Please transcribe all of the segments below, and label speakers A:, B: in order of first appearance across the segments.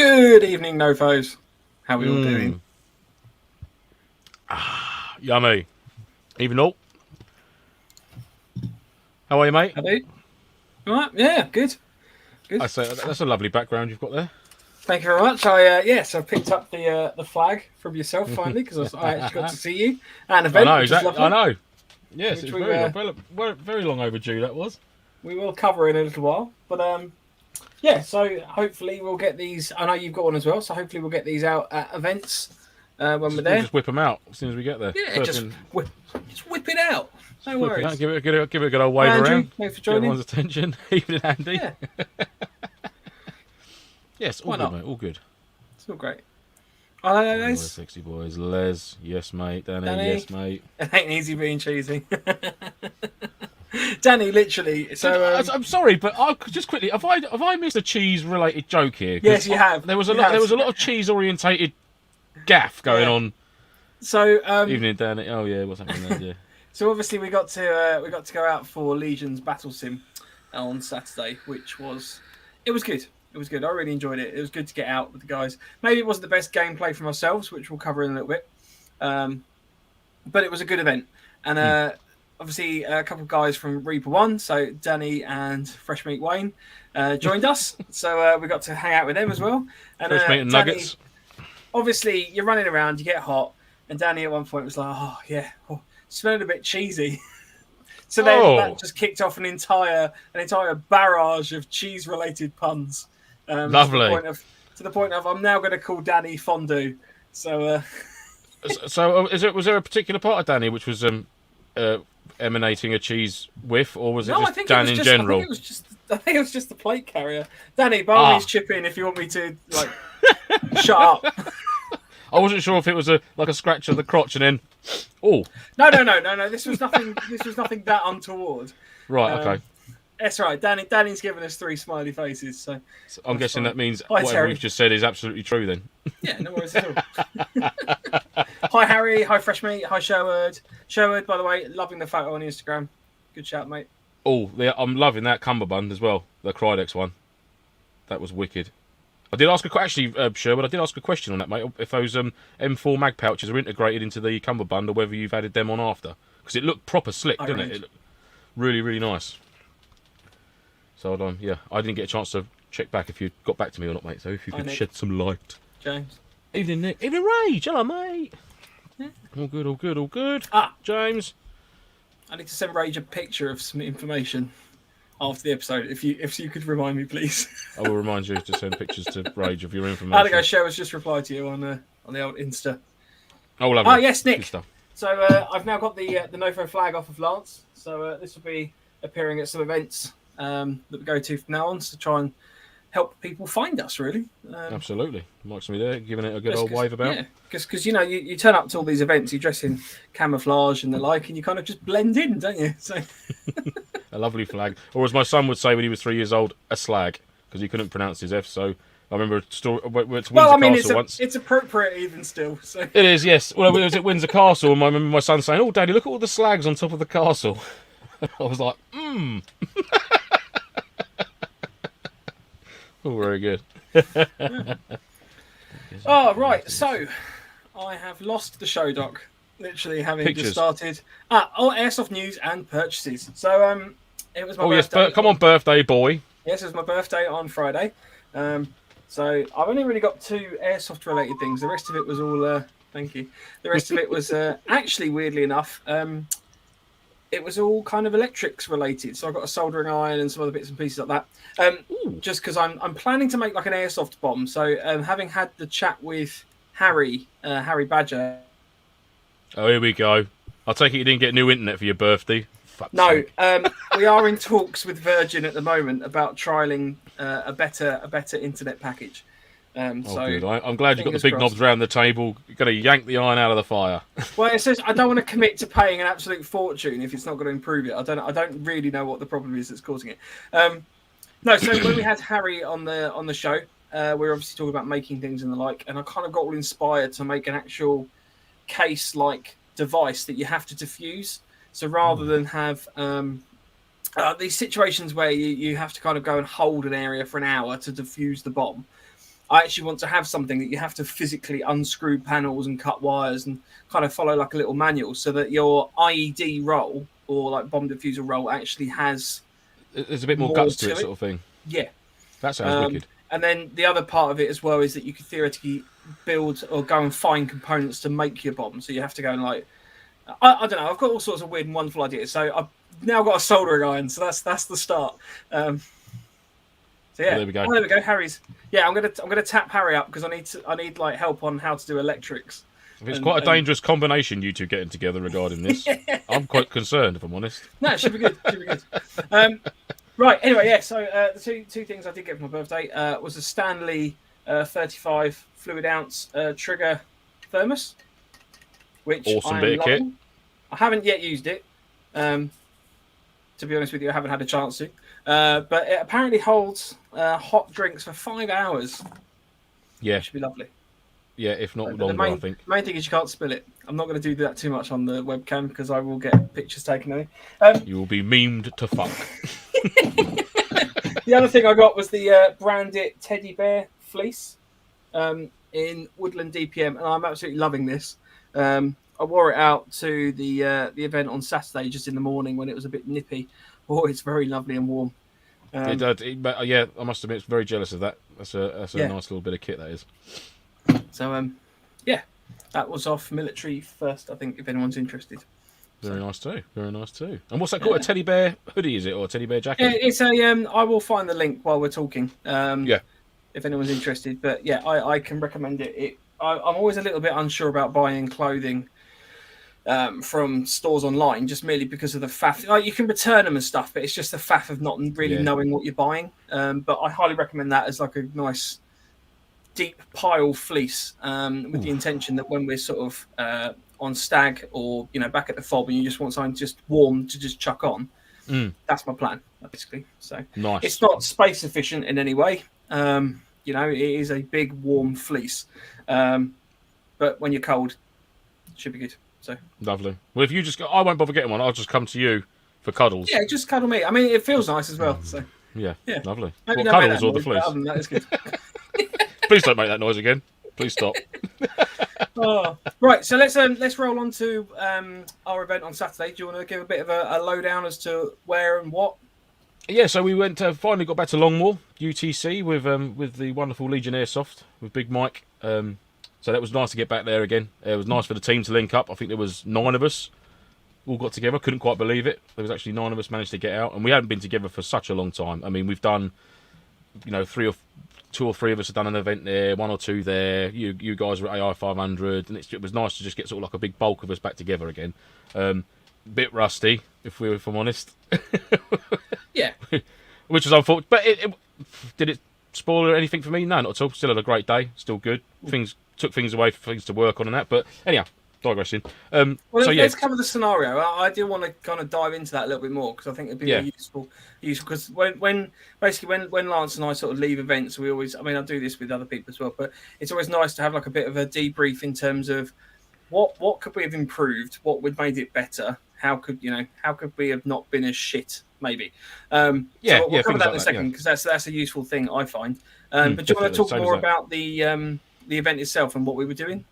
A: Good evening, Nofos. How are we all doing?
B: Yummy. Even all. How are you, mate?
A: How are you? All right? Yeah, good.
B: I say that's a lovely background you've got there.
A: Thank you very much. I picked up the flag from yourself finally because I actually got to see you at an event.
B: I know,
A: which
B: exactly.
A: is lovely,
B: I know. Yes,
A: which
B: it's very long overdue. That was.
A: we will cover in a little while, but yeah. So hopefully we'll get these. I know you've got one as well, so hopefully we'll get these out at events when we're there.
B: We'll just whip them out as soon as we get there.
A: Yeah, just whip it out. No worries.
B: Out, give it a good old wave
A: Andrew,
B: around.
A: thanks for
B: Get
A: joining.
B: everyone's attention. Evening, Andy.
A: Yeah.
B: Yes, all
A: Why
B: good,
A: not?
B: mate. All good.
A: It's all great. Hello, Les.
B: Sexy boys. Les, yes, mate. Danny, yes, mate.
A: It ain't easy being cheesy. Danny, literally. So
B: I'm sorry, but I just quickly have I missed a cheese-related joke here?
A: Yes, you have.
B: There was a lot of cheese-orientated gaff going on.
A: So
B: Evening, Danny. Oh yeah, what's happening there? Yeah.
A: So obviously we got to go out for Legion's BattleSim on Saturday, which was good. It was good. I really enjoyed it. It was good to get out with the guys. Maybe it wasn't the best gameplay for ourselves, which we'll cover in a little bit. But it was a good event. And obviously a couple of guys from Reaper 1, so Danny and Fresh Meat Wayne, joined us. So we got to hang out with them as well. And,
B: Fresh meat and
A: Danny,
B: nuggets. Lovely.
A: To the point of I'm now going to call Danny Fondue. So,
B: was there a particular part of Danny which was emanating a cheese whiff, or was it just Dan in general?
A: I think it was just the plate carrier. Danny, by all means, chip in if you want me to shut up.
B: I wasn't sure if it was a scratch of the crotch and then. Oh.
A: No. This was nothing that untoward.
B: Right. Okay.
A: That's right. Danny's given us 3 smiley faces, so
B: I'm guessing
A: fine.
B: That means
A: Hi,
B: whatever
A: Terry.
B: we've just said is absolutely true. Then.
A: Yeah, no worries at all. Hi Harry. Hi Fresh Meat. Hi Sherwood. Sherwood, by the way, loving the photo on Instagram. Good shout, mate.
B: Oh, I'm loving that cummerbund as well. The Krydex one. That was wicked. I did ask Sherwood, I did ask a question on that, mate. If those M4 mag pouches are integrated into the cummerbund, or whether you've added them on after, because it looked proper slick, didn't it? It looked really, really nice. So I didn't get a chance to check back if you got back to me or not, mate. So if you could shed some light.
A: James.
B: Evening, Nick. Evening, Rage. Hello, mate. Yeah. All good. James.
A: I need to send Rage a picture of some information after the episode. If you could remind me, please.
B: I will remind you to send pictures to Rage of your information.
A: I think Sherwood's just replied to you on the old Insta.
B: Oh, lovely.
A: Oh yes, Nick.
B: Good stuff.
A: So I've now got the Nofo flag off of Lance. So this will be appearing at some events that we go to from now on to try and help people find us, really.
B: Absolutely. Mike's me there, giving it a good old wave about.
A: Yeah, because you turn up to all these events, you dress in camouflage and the like, and you kind of just blend in, don't you? So
B: a lovely flag. Or as my son would say when he was 3 years old, a slag, because he couldn't pronounce his F. So I remember a story. We went to Windsor Castle once.
A: It's appropriate even still. So
B: it is, yes. Well, it was at Windsor Castle, and I remember my son saying, "Oh, Daddy, look at all the slags on top of the castle." I was like, Oh, very good.
A: Oh, right. So I have lost the show doc. Literally having just started. Airsoft news and purchases. So it was my birthday.
B: Yes, come on, birthday boy.
A: Yes, it was my birthday on Friday. So I've only really got 2 airsoft related things. The rest of it was all thank you. The rest of it was actually, weirdly enough, it was all kind of electrics related. So I got a soldering iron and some other bits and pieces like that. Just because I'm planning to make like an airsoft bomb. So having had the chat with Harry Badger.
B: Oh, here we go. I'll take it you didn't get new internet for your birthday.
A: No, we are in talks with Virgin at the moment about trialing a better internet package.
B: Good. I'm glad you've got the big knobs around the table. You've got to yank the iron out of the fire.
A: Well, it says I don't want to commit to paying an absolute fortune if it's not going to improve it. I don't really know what the problem is that's causing it. No, so when we had Harry on the show, we were obviously talking about making things and the like, and I kind of got all inspired to make an actual case-like device that you have to defuse. So rather than have these situations where you have to kind of go and hold an area for an hour to defuse the bomb, I actually want to have something that you have to physically unscrew panels and cut wires and kind of follow like a little manual, so that your IED roll or like bomb diffuser roll actually has
B: There's a bit more
A: more
B: guts to it, sort of thing.
A: Yeah.
B: That sounds wicked.
A: And then the other part of it as well is that you could theoretically build or go and find components to make your bomb. So you have to go and like, I don't know. I've got all sorts of weird and wonderful ideas. So I've now got a soldering iron. So that's the start. So yeah,
B: Well, there we go.
A: Oh, there we go. Harry's. Yeah, I'm gonna tap Harry up because I need like help on how to do electrics.
B: It's quite a dangerous combination, you two getting together regarding this. Yeah. I'm quite concerned, if I'm honest.
A: No, it should be good. Should be good. Right. Anyway, yeah. So the two things I did get for my birthday was a Stanley 35 fluid ounce trigger thermos, which
B: Awesome
A: I'm
B: bit of kit.
A: loving. I haven't yet used it. To be honest with you, I haven't had a chance to. But it apparently holds hot drinks for 5 hours.
B: Yeah.
A: Which should be lovely.
B: Yeah, if not longer, I think.
A: The main thing is you can't spill it. I'm not going to do that too much on the webcam because I will get pictures taken of me.
B: You will be memed to fuck.
A: The other thing I got was the Brandit teddy bear fleece in Woodland DPM, and I'm absolutely loving this. I wore it out to the event on Saturday just in the morning when it was a bit nippy. Oh, it's very lovely and warm.
B: Yeah, I must admit, it's very jealous of that. That's a nice little bit of kit, that is.
A: So, yeah, that was off military first, I think, if anyone's interested.
B: Very nice too. Very nice too. And what's that called? A teddy bear hoodie, is it, or a teddy bear jacket?
A: It's a. I will find the link while we're talking.
B: Yeah.
A: If anyone's interested, but yeah, I can recommend it. I'm always a little bit unsure about buying clothing from stores online, just merely because of the faff. Like, you can return them and stuff, but it's just the faff of not really knowing what you're buying. But I highly recommend that as like a nice deep pile fleece with the intention that when we're sort of on stag or back at the fob and you just want something just warm to just chuck on, that's my plan basically. So
B: nice.
A: It's not space efficient in any way. It is a big warm fleece, but when you're cold, it should be good. So
B: lovely. Well, if you just go, I won't bother getting one. I'll just come to you for cuddles.
A: Yeah, just cuddle me. I mean, it feels nice as well. So
B: yeah, lovely.
A: Maybe
B: what, cuddles or the fleece?
A: Other than that, it's good.
B: Please don't make that noise again. Please stop.
A: Right, so let's roll on to our event on Saturday. Do you want to give a bit of a lowdown as to where and what?
B: Yeah, so we went finally got back to Longmoor UTC with the wonderful Legion Airsoft with Big Mike. So that was nice to get back there again. It was nice for the team to link up. I think there was 9 of us all got together. Couldn't quite believe it. There was actually 9 of us managed to get out, and we hadn't been together for such a long time. I mean, we've done 2 or 3 of us have done an event there, 1 or 2 there. You guys were at AI 500, and it was nice to just get sort of like a big bulk of us back together again. Bit rusty, if I'm honest.
A: Yeah.
B: Which was unfortunate. But did it spoil anything for me? No, not at all. Still had a great day. Still good. Took things away for things to work on and that. But anyhow, digressing.
A: Let's cover the scenario. I do want to kind of dive into that a little bit more because I think it'd be useful because when Lance and I sort of leave events, we always, I mean, I do this with other people as well, but it's always nice to have like a bit of a debrief in terms of what could we have improved, what would made it better, how could we have not been as shit maybe. So we'll cover that in a second because that's a useful thing I find. But do you want to talk more about the event itself and what we were doing?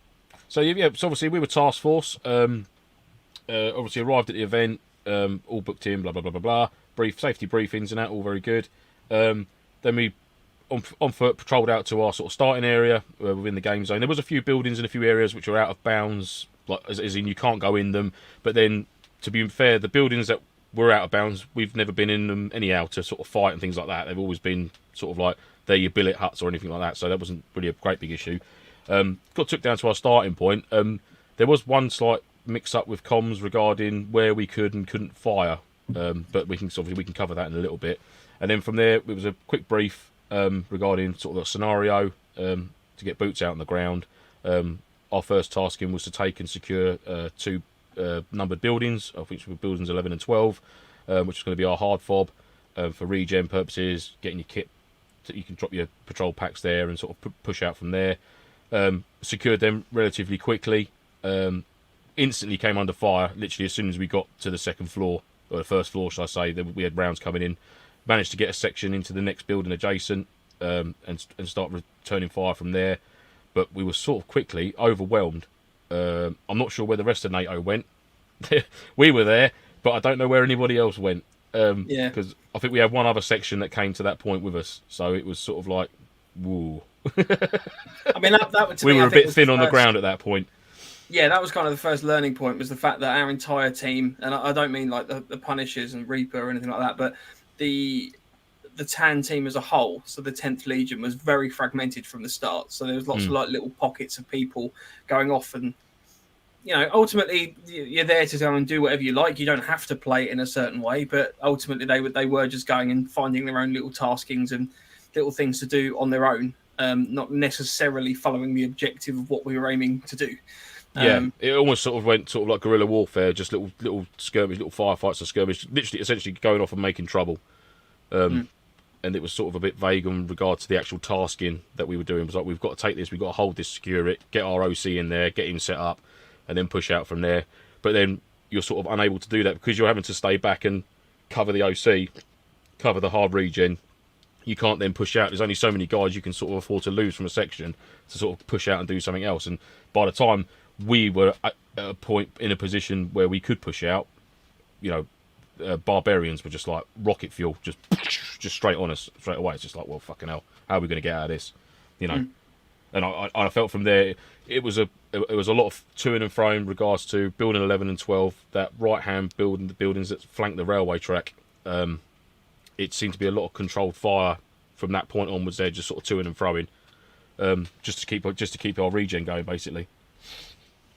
B: So so obviously we were task force. Obviously arrived at the event, all booked in, blah blah blah blah blah. Safety briefings and that, all very good. Then we on foot patrolled out to our sort of starting area within the game zone. There was a few buildings in a few areas which were out of bounds, like as in you can't go in them. But then, to be fair, the buildings that were out of bounds, we've never been in them anyhow to sort of fight and things like that. They've always been sort of like they're your billet huts or anything like that. So that wasn't really a great big issue. Took down to our starting point. There was one slight mix-up with comms regarding where we could and couldn't fire, but we can cover that in a little bit. And then from there, it was a quick brief regarding sort of the scenario to get boots out on the ground. Our first tasking was to take and secure 2 numbered buildings, of which were buildings 11 and 12, which is going to be our hard fob for regen purposes, getting your kit. So you can drop your patrol packs there and sort of push out from there. Secured them relatively quickly. Instantly came under fire, literally as soon as we got to the second floor, or the first floor, should I say. We had rounds coming in. Managed to get a section into the next building adjacent. and start returning fire from there. But we were sort of quickly overwhelmed. I'm not sure where the rest of NATO went. We were there, but I don't know where anybody else went. Because I think we had one other section that came to that point with us, so it was sort of like, whoa.
A: I mean, that
B: we were a bit thin on the ground at that point.
A: Yeah, that was kind of the first learning point, was the fact that our entire team, and I don't mean like the Punishers and Reaper or anything like that, but the TAN team as a whole, so the 10th Legion, was very fragmented from the start. So there was lots of like little pockets of people going off, and ultimately you're there to go and do whatever you like. You don't have to play it in a certain way, but ultimately they were just going and finding their own little taskings and little things to do on their own, not necessarily following the objective of what we were aiming to do.
B: Yeah, it almost sort of went sort of like guerrilla warfare, just little skirmish, little firefights and skirmish, literally essentially going off and making trouble. And it was sort of a bit vague in regard to the actual tasking that we were doing. It was like, we've got to take this, we've got to hold this, secure it, get our OC in there, get him set up, and then push out from there. But then you're sort of unable to do that because you're having to stay back and cover the OC, cover the hard regen. You can't then push out. There's only so many guys you can sort of afford to lose from a section to sort of push out and do something else. And by the time we were at a point in a position where we could push out, barbarians were just like rocket fuel, just straight on us straight away. It's just like, well, fucking hell, how are we going to get out of this? And I felt from there it was a lot of toing and fro in regards to building 11 and 12, that right hand building, the buildings that flank the railway track. It seemed to be a lot of controlled fire from that point onwards. There, just sort of toing and froing, just to keep our regen going, basically.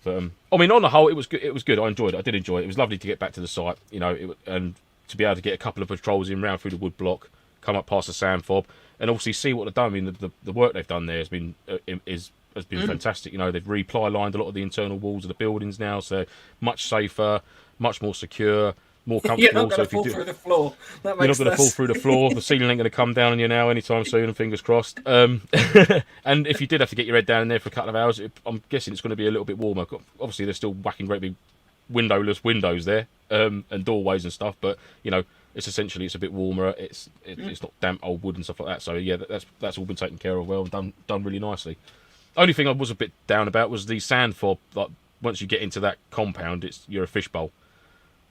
B: But I mean, on the whole, it was good. It was good. I enjoyed it. I did enjoy it. It was lovely to get back to the site, and to be able to get a couple of patrols in round through the wood block, come up past the sand fob, and obviously see what they've done. I mean, the work they've done there has been fantastic. They've reply lined a lot of the internal walls of the buildings now, so much safer, much more secure, more comfortable.
A: You're not going to fall through the floor.
B: You're not going to fall through the floor. The ceiling ain't going to come down on you now anytime soon, and fingers crossed. And if you did have to get your head down in there for a couple of hours, I'm guessing it's going to be a little bit warmer. Obviously, they're still whacking great big windowless windows there, and doorways and stuff, but it's essentially a bit warmer. It's not damp old wood and stuff like that. So yeah, that's all been taken care of well and done really nicely. Only thing I was a bit down about was the sand fob. Like, once you get into that compound, you're a fishbowl.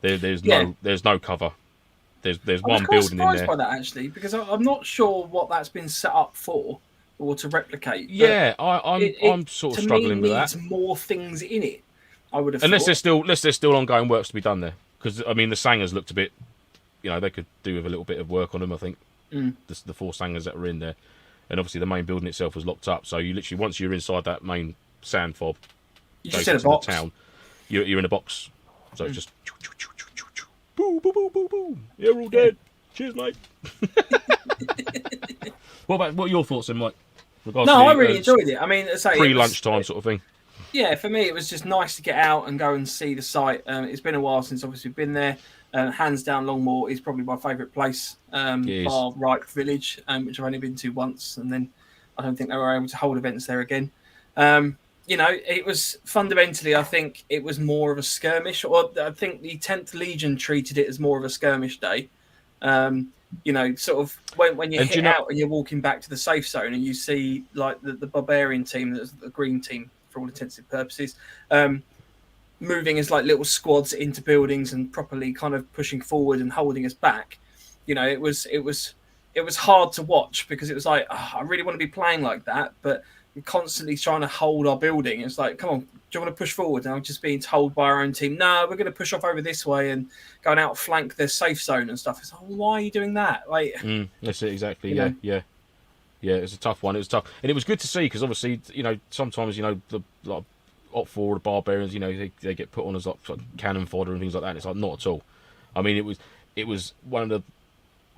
B: There's no cover. There's one building in there.
A: I was surprised by that, actually, because I'm not sure what that's been set up for or to replicate.
B: Yeah, I'm sort of struggling with that.
A: To me, needs more things in it, I would have
B: unless
A: thought.
B: there's still ongoing works to be done there, because I mean the sangers looked a bit, they could do with a little bit of work on them. I think the 4 sangers that were in there, and obviously the main building itself was locked up. So you literally, once you're inside that main sand fob,
A: you just in a box.
B: The town, you're in a box. So it's just boom, boom, boom, boom, boom. You're all dead. Cheers, mate. What are your thoughts then, Mike?
A: I really enjoyed it. I mean,
B: pre-lunchtime sort of thing.
A: Yeah, for me, it was just nice to get out and go and see the site. It's been a while since obviously we've been there. Hands down, Longmoor is probably my favourite place, bar Ripe Village, which I've only been to once, and then I don't think they were able to hold events there again. It was fundamentally, I think it was more of a skirmish, or I think the 10th Legion treated it as more of a skirmish day. Sort of when you hit out and you're walking back to the safe zone and you see like the barbarian team, that's the green team for all intents and purposes, moving as like little squads into buildings and properly kind of pushing forward and holding us back. It was hard to watch because it was like, I really want to be playing like that, but we're constantly trying to hold our building. It's like, come on, do you want to push forward? And I'm just being told by our own team, no, we're going to push off over this way and go and outflank their safe zone and stuff. It's like, why are you doing that? Like,
B: that's it, exactly. Yeah. It's a tough one. It was tough, and it was good to see because obviously, sometimes the like Op 4 or the barbarians, they get put on as like cannon fodder and things like that. And it's like, not at all. I mean, it was one of the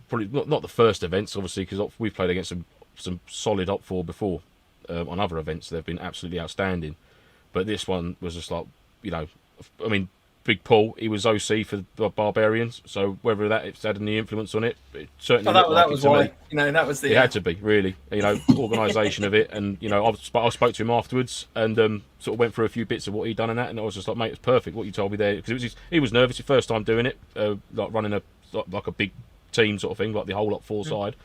B: probably not the first events, obviously, because we've played against some solid Op 4 before. On other events, they've been absolutely outstanding, but this one was just like, I mean, Big Paul, he was OC for the barbarians, so whether it's had any influence on it, it certainly
A: that was why. That was the.
B: It had to be really, organisation of it, and I spoke to him afterwards and sort of went through a few bits of what he'd done and that, and I was just like, mate, it's perfect what you told me there, because he was nervous, his first time doing it, like running like a big team sort of thing, like the whole Op 4 side.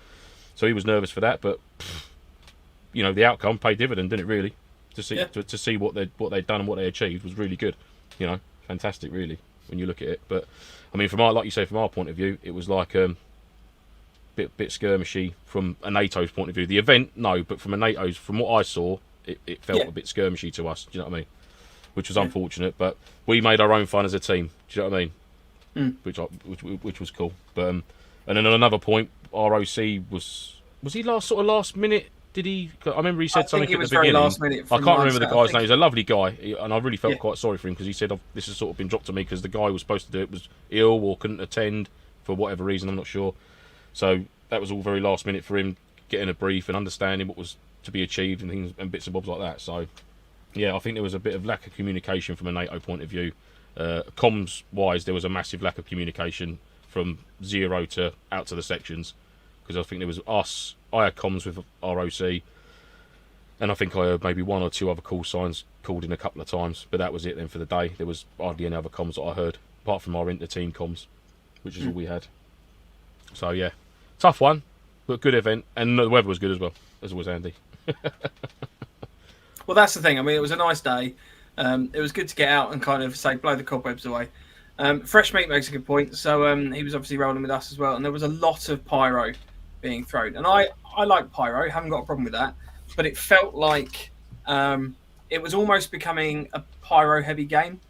B: So he was nervous for that, but you know, the outcome paid dividend, didn't it? Really, to see to see what they'd done and what they achieved was really good. You know, fantastic, really, when you look at it. But I mean, like you say, from our point of view, it was like bit skirmishy from a NATO's point of view. The event, no, but from a NATO's, from what I saw, it felt a bit skirmishy to us. Do you know what I mean? Which was unfortunate, but we made our own fun as a team. Do you know what I mean? Which was cool. But and then on another point, ROC was he last minute? Did he? I remember he said something at the beginning.
A: Last minute
B: I can't remember the guy's name. He's a lovely guy, and I really felt quite sorry for him because he said, "This has sort of been dropped to me because the guy who was supposed to do it was ill or couldn't attend for whatever reason. I'm not sure." So that was all very last minute for him getting a brief and understanding what was to be achieved and things and bits and bobs like that. So yeah, I think there was a bit of lack of communication from a NATO point of view. Comms wise, there was a massive lack of communication from 0 to out to the sections because I think there was us. I had comms with ROC, and I think I heard maybe 1 or 2 other call signs called in a couple of times, but that was it then for the day. There was hardly any other comms that I heard apart from our inter-team comms, which is all we had. So yeah, tough one, but good event, and the weather was good as well. As always, Andy.
A: Well, that's the thing. I mean, it was a nice day. It was good to get out and kind of blow the cobwebs away. Fresh Meat makes a good point. So he was obviously rolling with us as well, and there was a lot of pyro being thrown. And I like pyro, haven't got a problem with that, but it felt like it was almost becoming a pyro heavy game.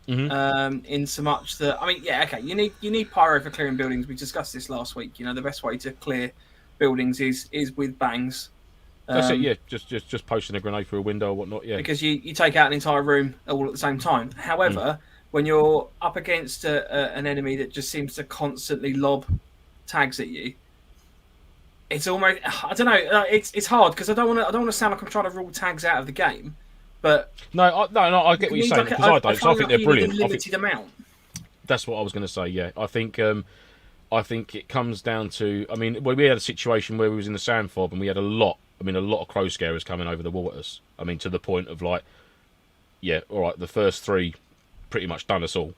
A: In so much that, I mean, yeah, okay, you need pyro for clearing buildings. We discussed this last week. You know, the best way to clear buildings is with bangs.
B: That's it, yeah. Just posting a grenade through a window or whatnot, yeah.
A: Because you take out an entire room all at the same time. However, when you're up against an enemy that just seems to constantly lob tags at you, it's almost, I don't know, it's hard because I don't want to sound like I'm trying to rule tags out of the game. But
B: no, I get what you're saying, because I don't. So I think they're brilliant.
A: Limited amount.
B: That's what I was going to say. Yeah, I think it comes down to. I mean, we had a situation where we was in the sand fob and we had a lot of crow scarers coming over the waters. I mean, to the point of like, yeah, all right, the first 3 pretty much done us all,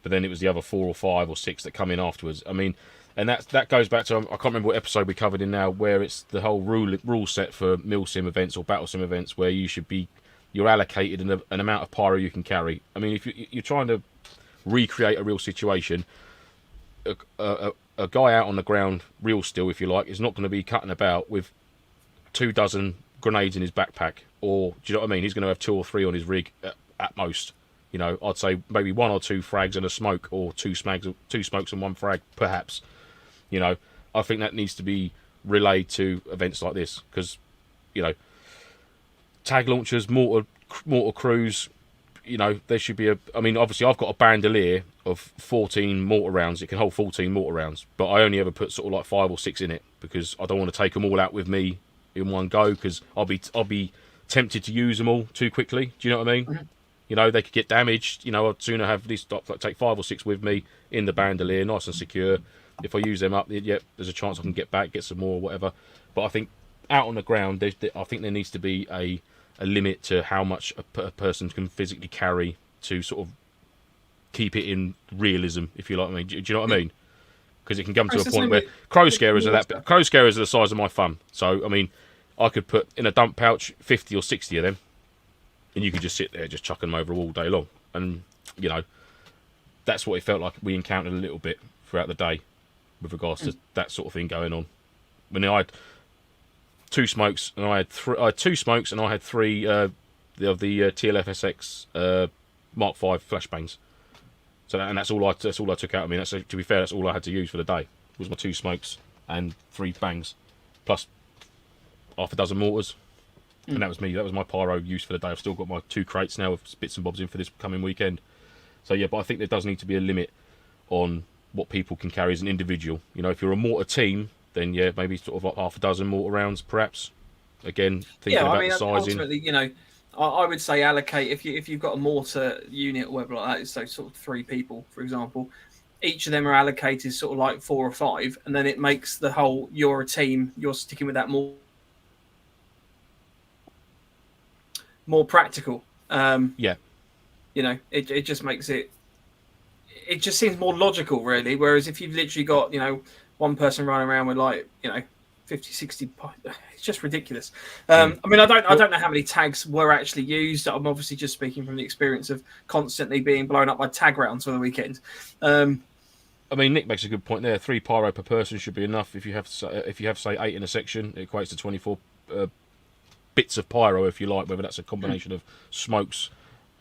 B: but then it was the other 4 or 5 or 6 that come in afterwards. I mean, and that goes back to, I can't remember what episode we covered in now, where it's the whole rule set for Milsim events or BattleSim events where you're allocated an amount of pyro you can carry. I mean, if you're trying to recreate a real situation, a guy out on the ground, real still, if you like, is not going to be cutting about with 24 grenades in his backpack, or do you know what I mean? He's going to have 2 or 3 on his rig at most. You know, I'd say maybe 1 or 2 frags and a smoke, or 2 smokes and 1 frag, perhaps. You know, I think that needs to be relayed to events like this because, you know, tag launchers, mortar crews, you know, there should be I mean, obviously I've got a bandolier of 14 mortar rounds. It can hold 14 mortar rounds, but I only ever put sort of like 5 or 6 in it because I don't want to take them all out with me in one go because I'll be tempted to use them all too quickly. Do you know what I mean? Mm-hmm. You know, they could get damaged. You know, I'd sooner have these take 5 or 6 with me in the bandolier, nice and secure. If I use them up, yeah, there's a chance I can get back, get some more, or whatever. But I think out on the ground, I think there needs to be a limit to how much a person can physically carry to sort of keep it in realism, if you like. I mean, do you know what I mean? Because it can come to a point where crow scarers are the size of my thumb. So I mean, I could put in a dump pouch 50 or 60 of them, and you could just sit there, just chucking them over all day long. And you know, that's what it felt like we encountered a little bit throughout the day with regards to that sort of thing going on. When I had 2 smokes, and I had 2 smokes, and I had 3 of the TLFSX Mark 5 flashbangs. So that's all I took out. I mean, to be fair, that's all I had to use for the day. Was my 2 smokes and 3 bangs, plus half a dozen mortars, and that was me. That was my pyro use for the day. I've still got my 2 crates now with bits and bobs in for this coming weekend. So yeah, but I think there does need to be a limit on what people can carry as an individual. You know, if you're a mortar team, then yeah, maybe sort of like half a dozen mortar rounds, perhaps. Again, thinking about the sizing.
A: Ultimately, you know, I would say allocate if you've got a mortar unit or whatever like that. So sort of 3 people, for example, each of them are allocated sort of like 4 or 5, and then it makes the whole. You're a team. You're sticking with that more practical.
B: Yeah.
A: You know, it just makes it. It just seems more logical, really. Whereas if you've literally got, you know, one person running around with, like, you know, 50, 60. It's just ridiculous. I mean, I don't know how many tags were actually used. I'm obviously just speaking from the experience of constantly being blown up by tag rounds for the weekend.
B: I mean, Nick makes a good point there. 3 pyro per person should be enough. If you have say 8 in a section, it equates to 24 bits of pyro, if you like, whether that's a combination of smokes,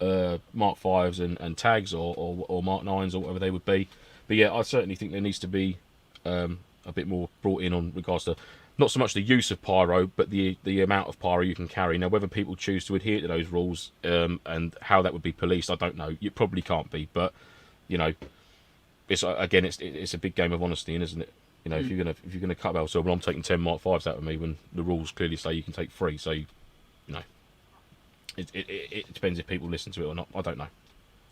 B: Mark 5s and tags, or Mark 9s, or whatever they would be. But yeah, I certainly think there needs to be a bit more brought in on regards to not so much the use of pyro, but the amount of pyro you can carry. Now, whether people choose to adhere to those rules and how that would be policed, I don't know. It probably can't be, but you know, it's a big game of honesty, isn't it? You know, if you're gonna cut out, so well, I'm taking 10 Mark 5s out of me when the rules clearly say you can take 3. So, you know, it depends if people listen to it or not. I don't know.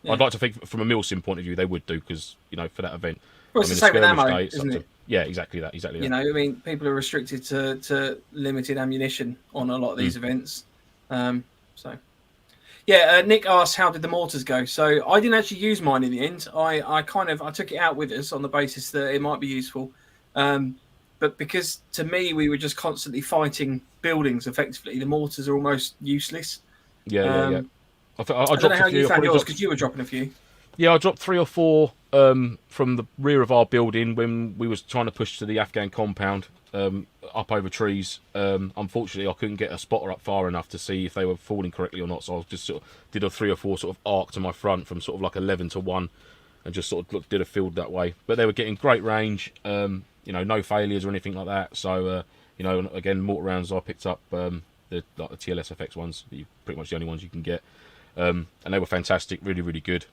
B: Yeah. I'd like to think from a Milsim point of view they would do, because you know, for that event.
A: Well, it's the same with ammo, isn't it?
B: Yeah, exactly that. You
A: know, I mean, people are restricted to limited ammunition on a lot of these events. So, yeah, Nick asked, how did the mortars go? So I didn't actually use mine in the end. I took it out with us on the basis that it might be useful. But because to me, we were just constantly fighting buildings effectively, the mortars are almost useless.
B: Yeah. I
A: don't know how you found yours, because you were dropping a few.
B: Yeah, I dropped 3 or 4 from the rear of our building when we was trying to push to the Afghan compound up over trees. Unfortunately, I couldn't get a spotter up far enough to see if they were falling correctly or not, so I just sort of did a 3 or 4 sort of arc to my front from sort of like 11 to 1 and just sort of did a field that way. But they were getting great range, you know, no failures or anything like that. So, you know, again, mortar rounds I picked up, the TLS FX ones, pretty much the only ones you can get. And they were fantastic, really, really good.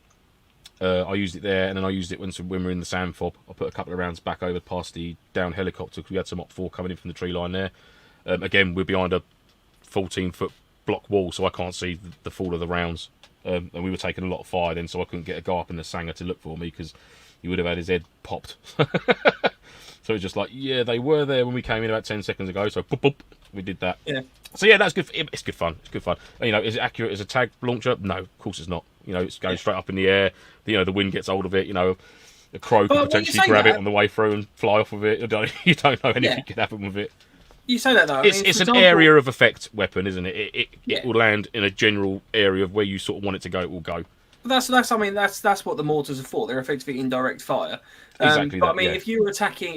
B: I used it there, and then I used it when we were in the sand fob. I put a couple of rounds back over past the down helicopter, because we had some Op 4 coming in from the tree line there. Again, we're behind a 14-foot block wall, so I can't see the fall of the rounds. And we were taking a lot of fire then, so I couldn't get a guy up in the Sanger to look for me, because he would have had his head popped. So it's just like, yeah, they were there when we came in about 10 seconds ago, so boop, boop, we did that.
A: Yeah.
B: So yeah, that's good. It's good fun. It's good fun. You know, is it accurate as a tag launcher? No, of course it's not. You know, it's going straight up in the air. You know, the wind gets hold of it. You know, a crow could potentially grab it on the way through and fly off of it. You don't know anything could happen with it.
A: You say that though.
B: It's an area of effect weapon, isn't it? It will land in a general area of where you sort of want it to go. It will go.
A: That's what the mortars are for. They're effectively indirect fire.
B: Exactly.
A: But I mean, if you were attacking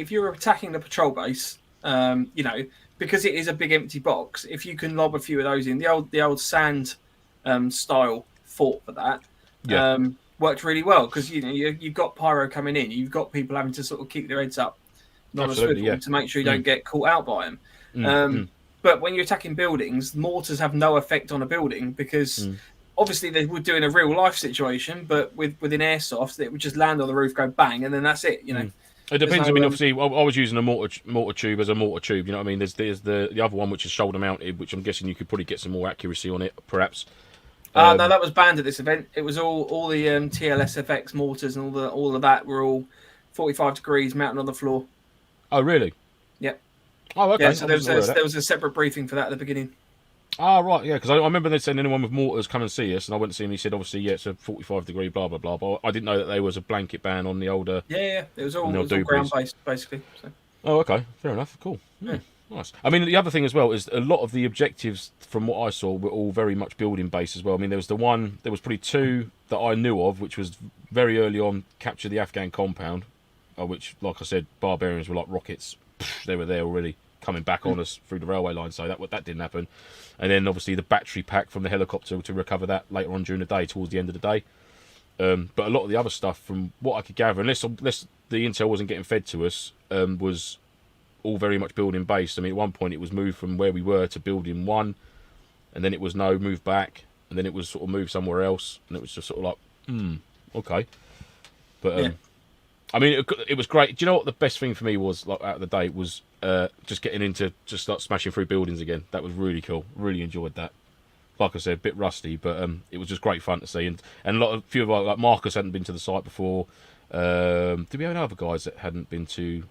A: the patrol base, you know, because it is a big empty box, if you can lob a few of those in, the old sand style fort for that worked really well, because you know you've got pyro coming in, you've got people having to sort of keep their heads up, not a swivel, to make sure you don't get caught out by them. But when you're attacking buildings, mortars have no effect on a building, because obviously they would do in a real life situation, but within airsoft, it would just land on the roof, go bang, and then that's it. You know.
B: It depends. I mean, obviously, I was using a mortar tube as a mortar tube. You know what I mean? There's the other one which is shoulder mounted, which I'm guessing you could probably get some more accuracy on it, perhaps.
A: No, that was banned at this event. It was all the TLS FX mortars and all of that were all 45 degrees mounted on the floor.
B: Oh, really?
A: Yep.
B: Oh, okay.
A: Yeah, so there was a separate briefing for that at the beginning.
B: Ah, right, yeah, because I remember they said anyone with mortars come and see us, and I went to see him. He said, obviously, yeah, it's a 45 degree, blah blah blah. But I didn't know that there was a blanket ban on the older.
A: Yeah, it was all ground based basically. So.
B: Oh, okay, fair enough, cool. Yeah. Nice. I mean, the other thing as well is a lot of the objectives, from what I saw, were all very much building based as well. I mean, there was probably 2 that I knew of, which was very early on, capture the Afghan compound, which, like I said, barbarians were like rockets. They were there already, coming back on us through the railway line, so that didn't happen. And then obviously the battery pack from the helicopter to recover that later on during the day, towards the end of the day. But a lot of the other stuff, from what I could gather, unless the intel wasn't getting fed to us, was all very much building based. I mean, at one point it was moved from where we were to building 1, and then it was moved back, and then it was sort of moved somewhere else, and it was just sort of like, okay. But I mean, it was great. Do you know what the best thing for me was, like, out of the day, was just getting into just start smashing through buildings again. That was really cool. Really enjoyed that. Like I said, a bit rusty, but it was just great fun to see. And a few of our, like Marcus hadn't been to the site before. Did we have any other guys that hadn't been to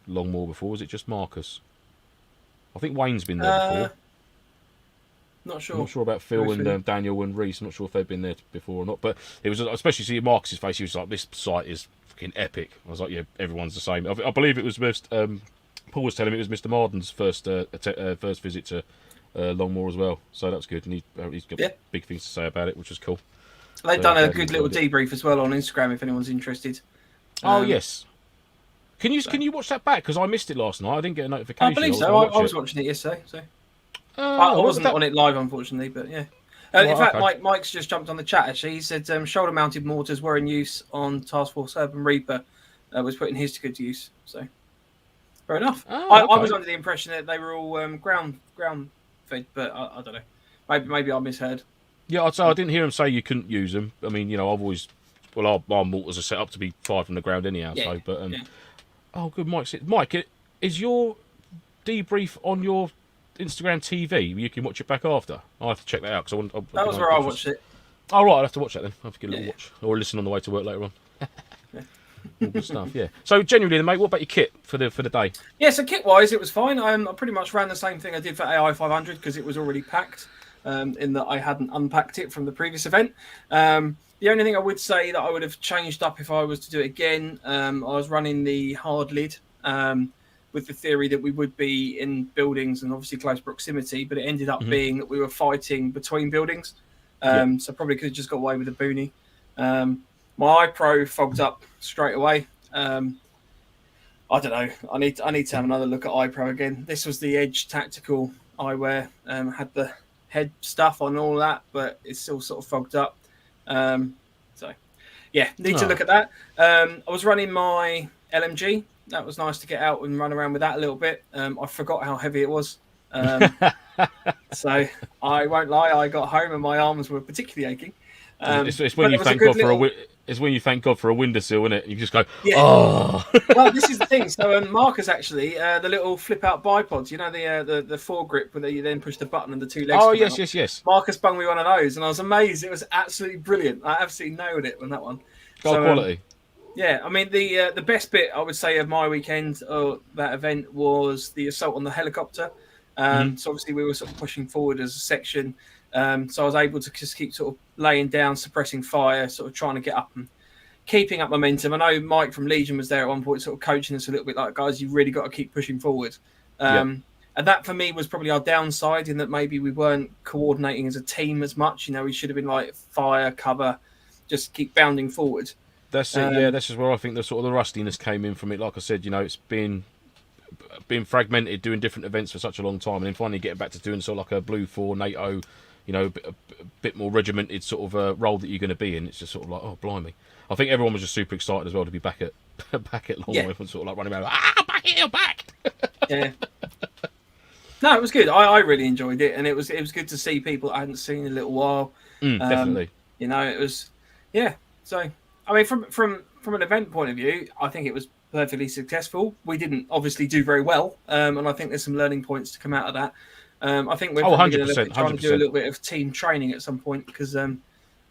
B: Longmoor before? Was it just Marcus? I think Wayne's been there before.
A: Not sure.
B: I'm not sure about Phil and Daniel and Reese. I'm not sure if they've been there before or not. But it was, especially seeing Marcus's face, he was like, this site is fucking epic. I was like, yeah, everyone's the same. I believe it was most Paul was telling me it was Mr. Marden's first visit to Longmoor as well, so that's good. And he's got big things to say about it, which was cool.
A: They've done a good little debrief as well on Instagram if anyone's interested.
B: Oh yes. Can you watch that back? Because I missed it last night. I didn't get a notification.
A: I believe so. I was watching it yesterday. So I wasn't on it live, unfortunately, but yeah. In fact, Mike's just jumped on the chat. Actually, he said shoulder-mounted mortars were in use on Task Force Urban Reaper. Was putting his to good use. So fair enough. I was under the impression that they were all ground fed, but I don't know. Maybe I misheard.
B: Yeah, I'd say I didn't hear him say you couldn't use them. I mean, I've always our mortars are set up to be fired from the ground anyhow.
A: Yeah,
B: so, but oh, good, Mike. Is your debrief on your Instagram TV? You can watch it back after. I'll have to check that out because
A: that was where I watched it.
B: Oh right, I'll have to watch that then. I'll have to get a little watch or listen on the way to work later on. All good stuff. Yeah. So genuinely, mate, what about your kit for the day?
A: Yeah, so kit wise, it was fine. I pretty much ran the same thing I did for AI 500 because it was already packed. In that I hadn't unpacked it from the previous event. The only thing I would say that I would have changed up if I was to do it again, I was running the hard lid with the theory that we would be in buildings and obviously close proximity, but it ended up being that we were fighting between buildings. So probably could have just got away with a boonie. My iPro fogged up straight away. I don't know. I need to have another look at iPro again. This was the Edge Tactical eyewear. Had the head stuff on all that, but it's still sort of fogged up. So yeah, need to look at that. I was running my LMG. That was nice to get out and run around with that a little bit. I forgot how heavy it was. So I won't lie, I got home and my arms were particularly aching.
B: It's when you thank God for it's when you thank God for a windowsill, isn't it? You just go, oh.
A: Well, this is the thing. So Marcus actually, the little flip-out bipods, the foregrip where you then push the button and the two legs.
B: Oh, yes.
A: Marcus bung me one of those, and I was amazed. It was absolutely brilliant. I absolutely nailed it on that one.
B: God quality.
A: Yeah, I mean the best bit I would say of my weekend or that event was the assault on the helicopter. So obviously we were sort of pushing forward as a section. So I was able to just keep sort of laying down, suppressing fire, sort of trying to get up and keeping up momentum. I know Mike from Legion was there at one point, sort of coaching us a little bit like, guys, you've really got to keep pushing forward. And that for me was probably our downside in that maybe we weren't coordinating as a team as much. We should have been like fire, cover, just keep bounding forward.
B: That's it. Yeah, this is where I think the sort of the rustiness came in from it. Like I said, it's been fragmented, doing different events for such a long time, and then finally getting back to doing sort of like a Blue 4 NATO, a bit more regimented sort of role that you're going to be in. It's just sort of like, oh blimey! I think everyone was just super excited as well to be back at Longmoor and sort of like running around, back here, back. Yeah.
A: No, it was good. I really enjoyed it, and it was good to see people I hadn't seen in a little while.
B: Definitely.
A: It was, So I mean, from an event point of view, I think it was perfectly successful. We didn't obviously do very well, and I think there's some learning points to come out of that. I think we're probably going to look at trying to do a little bit of team training at some point because I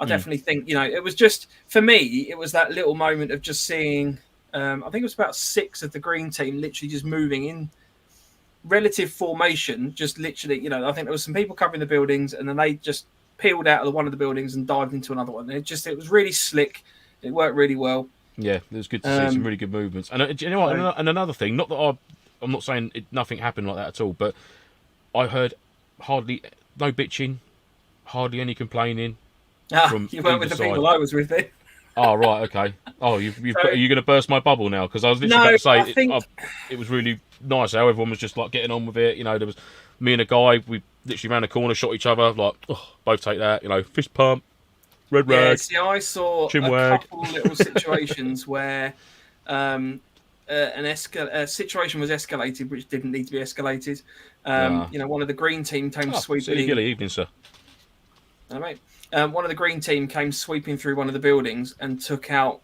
A: definitely think it was just for me. It was that little moment of just seeing. I think it was about 6 of the green team literally just moving in relative formation. Just literally, I think there was some people covering the buildings, and then they just peeled out of one of the buildings and dived into another one. It was really slick. It worked really well.
B: Yeah, it was good to see some really good movements. And you know what? And another thing, not that I'm not saying nothing happened like that at all, but I heard hardly no bitching, hardly any complaining. From
A: you weren't with the people I was with then.
B: Oh right, okay. Oh, are you going to burst my bubble now? Because I was literally about to say it was really nice how everyone was just like getting on with it. There was me and a guy. We literally ran a corner, shot each other, like both take that. Fist pump. Red rag.
A: See, I saw couple little situations where a situation was escalated, which didn't need to be escalated. One of the green team came sweeping.
B: Evening, sir.
A: Hello, mate. One of the green team came sweeping through one of the buildings and took out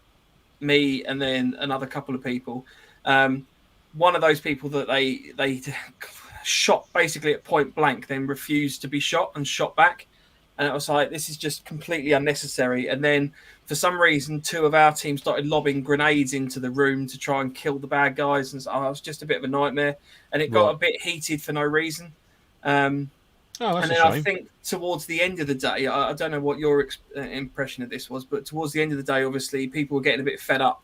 A: me and then another couple of people. One of those people that they shot basically at point blank, then refused to be shot and shot back. And it was like, this is just completely unnecessary. And then for some reason, 2 of our team started lobbing grenades into the room to try and kill the bad guys. And so, it was just a bit of a nightmare. And it got a bit heated for no reason. And then I think towards the end of the day, I don't know what your impression of this was, but towards the end of the day, obviously, people were getting a bit fed up.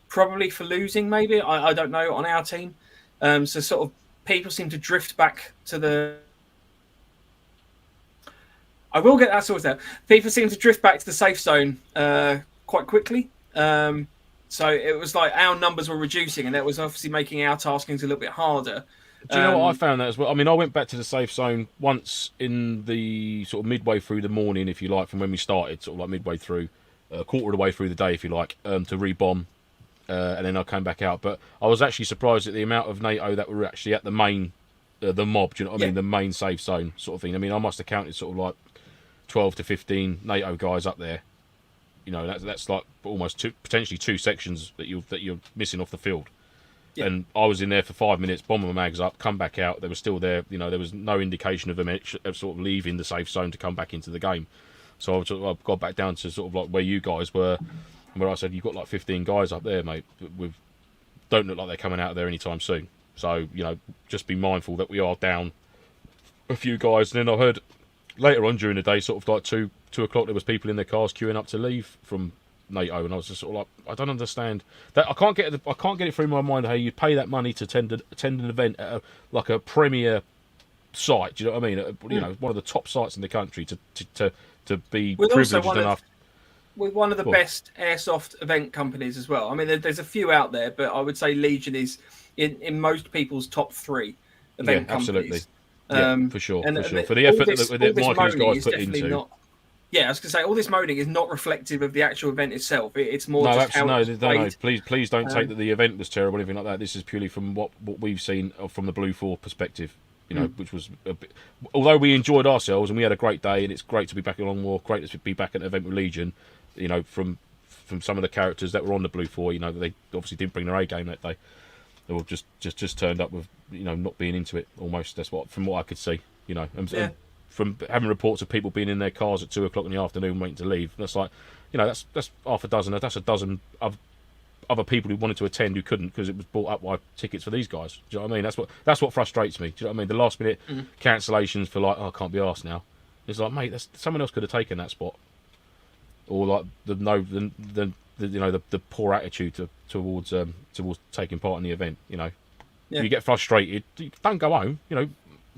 A: Probably for losing, maybe. I don't know, on our team. So sort of people seem to drift back to the. I will get that sorted out. People seem to drift back to the safe zone quite quickly. So it was like our numbers were reducing, and that was obviously making our taskings a little bit harder.
B: Do you know what I found that as well? I mean, I went back to the safe zone once in the sort of midway through the morning, if you like, from when we started, sort of like midway through, a quarter of the way through the day, if you like, to rebomb, and then I came back out. But I was actually surprised at the amount of NATO that were actually at the main, the mob, do you know what I mean? The main safe zone sort of thing. I mean, I must have counted sort of like 12 to 15 NATO guys up there. You know, that's like almost potentially two sections that you're missing off the field. Yeah. And I was in there for 5 minutes, bombing my mags up, come back out. They were still there. You know, there was no indication of them sort of leaving the safe zone to come back into the game. So I got back down to sort of like where you guys were, where I said, you've got like 15 guys up there, mate. Don't look like they're coming out of there anytime soon. So, you know, just be mindful that we are down a few guys. And then I heard later on during the day, sort of like 2 o'clock, there was people in their cars queuing up to leave from NATO, and I was just sort of like, I don't understand that. I can't get it through my mind how you pay that money to attend an event at like a premier site. Do you know what I mean? You know, one of the top sites in the country to be privileged enough.
A: We're one of the best airsoft event companies as well. I mean, there's a few out there, but I would say Legion is in most people's top 3 event companies.
B: Absolutely. For sure. For the effort that Mike and his guys put into.
A: Yeah, I was going to say, all this moaning is not reflective of the actual event itself. It's more
B: no. Please don't take that the event was terrible or anything like that. This is purely from what we've seen from the Blue 4 perspective, you know, which was a bit, although we enjoyed ourselves and we had a great day, and it's great to be back at Longmoor, great to be back at an event with Legion, you know, from some of the characters that were on the Blue 4, you know, they obviously didn't bring their A game that day. They were just turned up with, you know, not being into it almost. That's from what I could see, you know. And from having reports of people being in their cars at 2 o'clock in the afternoon waiting to leave. That's like, you know, that's half a dozen. That's a dozen of other people who wanted to attend who couldn't because it was bought up by tickets for these guys. Do you know what I mean? That's what frustrates me. Do you know what I mean? The last minute cancellations for like, oh, I can't be arsed now. It's like, mate, someone else could have taken that spot. Or like the poor attitude towards taking part in the event. You know, if you get frustrated, don't go home. You know,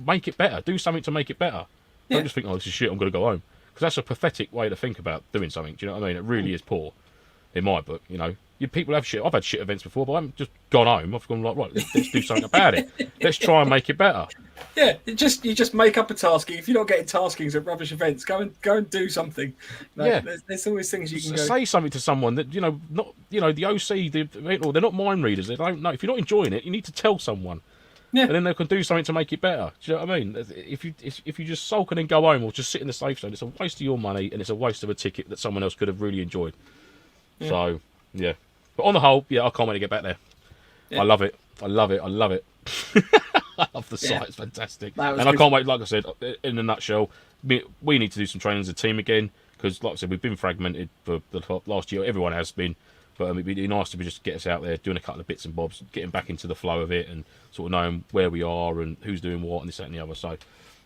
B: make it better. Do something to make it better. Don't just think, oh, this is shit, I'm going to go home. Because that's a pathetic way to think about doing something. Do you know what I mean? It really is poor, in my book, you know. People have shit. I've had shit events before, but I haven't just gone home. I've gone like, right, let's do something about it. Let's try and make it better.
A: Yeah, you just make up a tasking. If you're not getting taskings at rubbish events, go and do something. Like, there's always things you can
B: say something to someone that, you know, not, you know, the OC, they're not mind readers. They don't know. If you're not enjoying it, you need to tell someone. Yeah. And then they can do something to make it better. Do you know what I mean? If you just sulk and then go home or just sit in the safe zone, it's a waste of your money and it's a waste of a ticket that someone else could have really enjoyed. Yeah. So, yeah. But on the whole, yeah, I can't wait to get back there. Yeah. I love it. I love it. I love the site. It's fantastic. And I can't wait, like I said, in a nutshell, we need to do some training as a team again because, like I said, we've been fragmented for the last year. Everyone has been. But it'd be nice to just get us out there, doing a couple of bits and bobs, getting back into the flow of it, and sort of knowing where we are and who's doing what and this, that, and the other. So,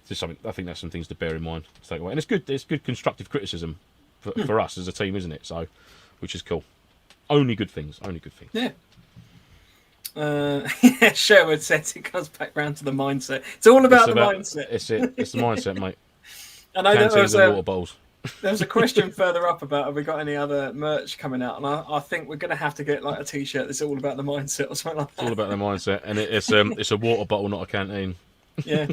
B: just something. I think that's some things to bear in mind to take away. And it's good. It's good constructive criticism for us as a team, isn't it? So, which is cool. Only good things. Only good things.
A: Yeah. Sherwood says it comes back round to the mindset. It's all about the mindset.
B: It's it. It's the mindset, mate.
A: I know there was
B: water bowls.
A: There was a question further up about have we got any other merch coming out, and I think we're going to have to get like a T-shirt that's all about the mindset or something like that.
B: It's all about the mindset, and it's a water bottle, not a canteen.
A: Yeah.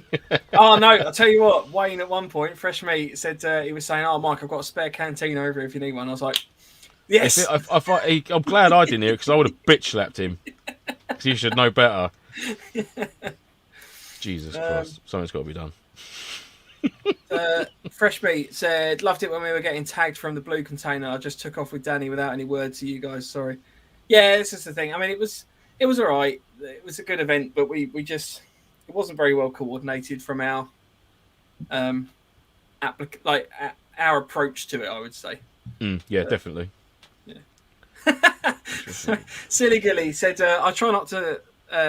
A: Oh no! I'll tell you what. Wayne at one point, Fresh Meat said he was saying, "Oh, Mike, I've got a spare canteen over if you need one." I was like, "Yes."
B: I'm glad I didn't hear it because I would have bitch slapped him. Because he should know better. Jesus Christ! Something's got to be done.
A: Fresh Meat said, loved it when we were getting tagged from the blue container. I just took off with Danny without any words to you guys. Sorry. Yeah, this is the thing. I mean, it was all right. It was a good event, but we just it wasn't very well coordinated from our our approach to it. I would say.
B: Yeah, definitely.
A: Yeah. Silly Gilly said, I try not to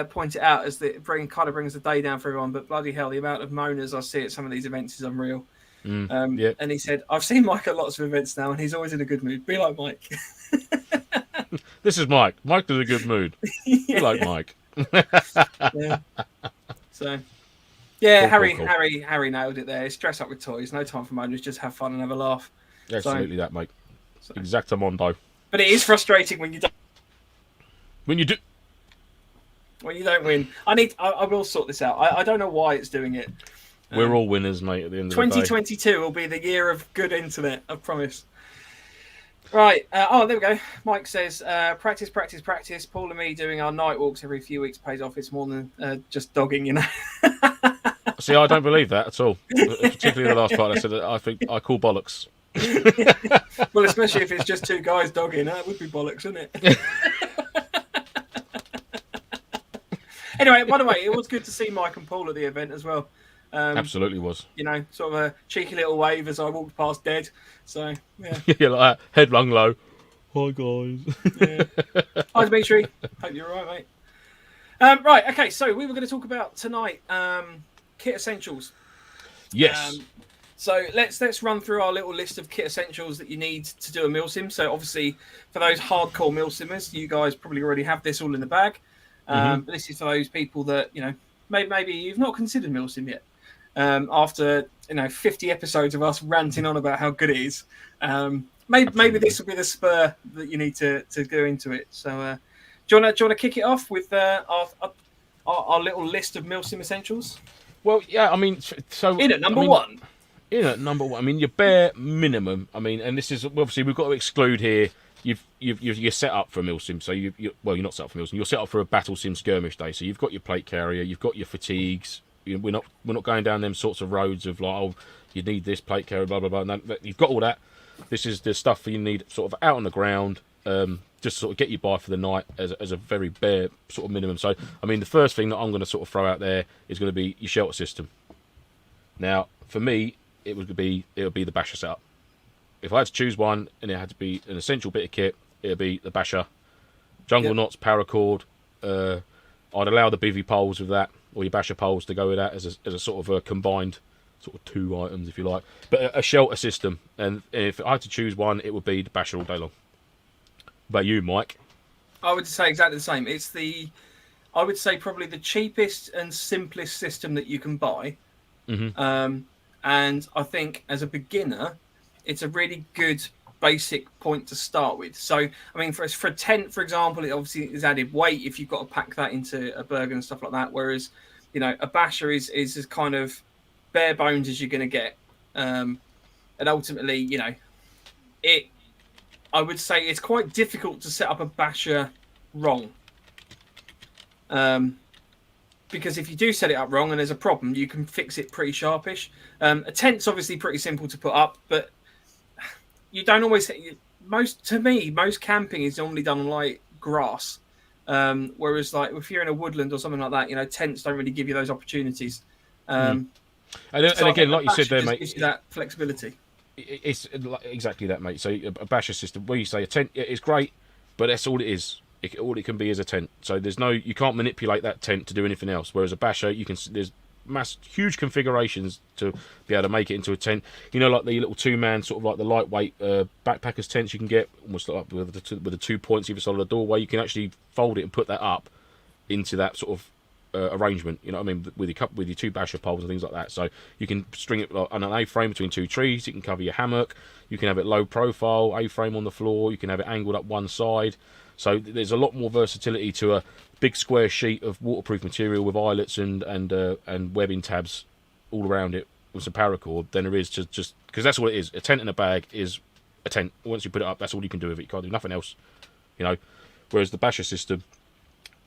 A: point it out as kind of brings the day down for everyone, but bloody hell, the amount of moaners I see at some of these events is unreal. And he said, I've seen Mike at lots of events now, and he's always in a good mood. Be like Mike.
B: This is Mike. Mike is in a good mood. Be like Mike.
A: Yeah. So, yeah,
B: Cool.
A: Harry nailed it there. It's dress up with toys. No time for moaners. Just have fun and have a laugh.
B: Absolutely, that mate. Exactamundo.
A: But it is frustrating when you don't.
B: When you do.
A: When you don't win. I will sort this out. I don't know why it's doing it.
B: We're all winners, mate, at the end of the day.
A: 2022 will be the year of good internet, I promise. Right. There we go. Mike says, practice. Paul and me doing our night walks every few weeks pays off. It's more than just dogging, you know.
B: See, I don't believe that at all. Particularly the last part. I said I think I call bollocks.
A: Well, especially if it's just two guys dogging. That would be bollocks, wouldn't it? Anyway, by the way, it was good to see Mike and Paul at the event as well.
B: Absolutely was.
A: You know, sort of a cheeky little wave as I walked past Dead. So, yeah.
B: Yeah, like that. Head rung low. Hi, guys.
A: Yeah. Hi, Dimitri. Hope you're all right, mate. Right, okay, so we were going to talk about tonight kit essentials.
B: Yes.
A: So let's run through our little list of kit essentials that you need to do a Milsim. So obviously, for those hardcore Milsimmers, you guys probably already have this all in the bag. But this is for those people that, you know, maybe you've not considered Milsim yet. After 50 episodes of us ranting on about how good it is, maybe this will be the spur that you need to go into it. So, do you want to kick it off with our little list of Milsim essentials?
B: Well, yeah, I mean, so
A: in at number one.
B: In at number one, I mean, your bare minimum. I mean, and this is obviously we've got to exclude here. You're set up for a Milsim, so you're not set up for Milsim. You're set up for a BattleSim skirmish day. So you've got your plate carrier, you've got your fatigues. We're not going down them sorts of roads of like, oh, you need this plate carrier, blah blah blah. No, you've got all that. This is the stuff you need sort of out on the ground, just sort of get you by for the night as a very bare sort of minimum. So I mean, the first thing that I'm going to sort of throw out there is going to be your shelter system. Now, for me, it would be the basher setup. If I had to choose one and it had to be an essential bit of kit, it would be the basher, jungle knots, paracord. I'd allow the bivvy poles with that, or your basher poles to go with that as a sort of a combined sort of two items, if you like. But a shelter system, and if I had to choose one, it would be the basher all day long. What about you, Mike?
A: I would say exactly the same. I would say probably the cheapest and simplest system that you can buy.
B: Mm-hmm.
A: And I think as a beginner, it's a really good basic point to start with. So, I mean, for a tent, for example, it obviously is added weight if you've got to pack that into a burger and stuff like that. Whereas, a basher is as kind of bare bones as you're going to get. And ultimately, I would say it's quite difficult to set up a basher wrong. Because if you do set it up wrong and there's a problem, you can fix it pretty sharpish. A tent's obviously pretty simple to put up, but you don't always. Most camping is normally done on like grass, whereas like if you're in a woodland or something like that, tents don't really give you those opportunities.
B: And again, like you said there, mate,
A: gives you that flexibility.
B: It's exactly that, mate. So a basher system, where you say a tent is great, but that's all it is. All it can be is a tent. So you can't manipulate that tent to do anything else. Whereas a basher, there's huge configurations to be able to make it into a tent. Like the little two-man sort of like the lightweight backpackers tents you can get, almost like with the 2 points either side of the doorway. You can actually fold it and put that up into that sort of arrangement. You know what I mean? With your two basher poles and things like that. So you can string it on an A-frame between two trees. You can cover your hammock. You can have it low profile, A-frame on the floor. You can have it angled up one side. So there's a lot more versatility to a big square sheet of waterproof material with eyelets and webbing tabs all around it with some paracord than there is just because that's all it is. A tent in a bag is a tent. Once you put it up, that's all you can do with it. You can't do nothing else, Whereas the basher system,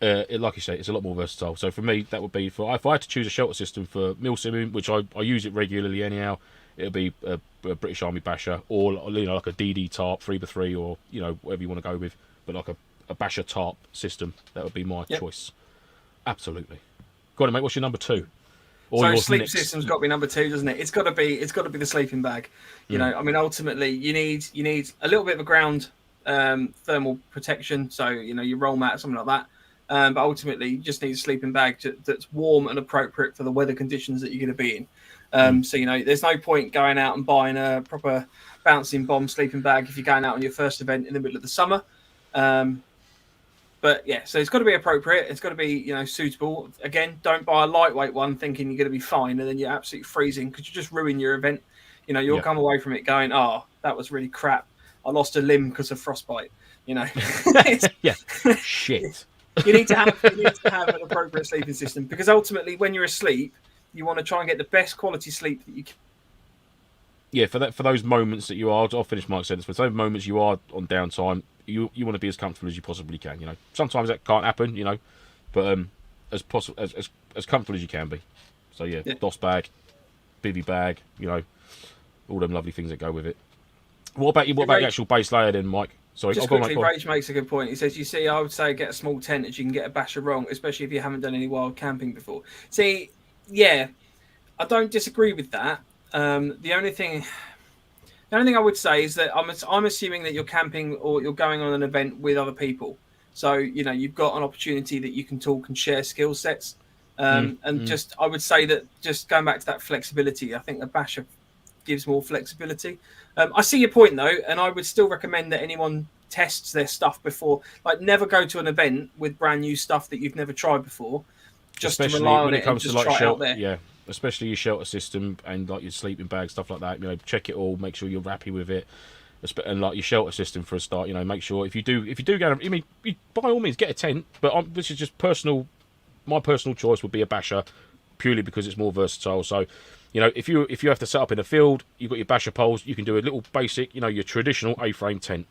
B: like you say, it's a lot more versatile. So for me, that would be if I had to choose a shelter system for Milsim, which I use it regularly anyhow, it'll be a British Army basher or like a DD tarp 3x3 or whatever you want to go with. But like a basher tarp system, that would be my choice. Absolutely. Go on, mate. What's your number two?
A: So sleep system's got to be number two, doesn't it? It's got to be the sleeping bag. I mean, ultimately, you need a little bit of a ground thermal protection. So your roll mat or something like that. But ultimately, you just need a sleeping bag that's warm and appropriate for the weather conditions that you're going to be in. So there's no point going out and buying a proper bouncing bomb sleeping bag if you're going out on your first event in the middle of the summer. But But yeah, so it's got to be appropriate. It's got to be suitable. Again, don't buy a lightweight one thinking you're going to be fine, and then you're absolutely freezing because you just ruin your event. You'll come away from it going, "Oh, that was really crap. I lost a limb because of frostbite."
B: Yeah, shit.
A: You need to have an appropriate sleeping system, because ultimately, when you're asleep, you want to try and get the best quality sleep that you can.
B: Yeah, for those moments that you are, I'll finish my sentence. For those moments you are on downtime, you want to be as comfortable as you possibly can. Sometimes that can't happen. But as comfortable as you can be. So yeah. DOS bag, bivy bag. All them lovely things that go with it. What about you? What about the actual base layer then, Mike? Sorry,
A: just quickly, Rach makes a good point. He says, "You see, I would say get a small tent as you can get a basher wrong, especially if you haven't done any wild camping before." See, yeah, I don't disagree with that. The only thing I would say is that I'm assuming that you're camping or you're going on an event with other people, so you've got an opportunity that you can talk and share skill sets. I would say that just going back to that flexibility, I think the basher gives more flexibility. I see your point though, and I would still recommend that anyone tests their stuff before. Like, never go to an event with brand new stuff that you've never tried before, just
B: especially
A: to rely on
B: when
A: it
B: it comes
A: and
B: to
A: just
B: like
A: try it out there.
B: Yeah, especially your shelter system and like your sleeping bag, stuff like that. Check it all, make sure you're happy with it, and like your shelter system for a start. Make sure if you do go, I mean, by all means get a tent, but this is just personal. My personal choice would be a basher, purely because it's more versatile. So, if you have to set up in a field, you've got your basher poles. You can do a little basic, your traditional A-frame tent,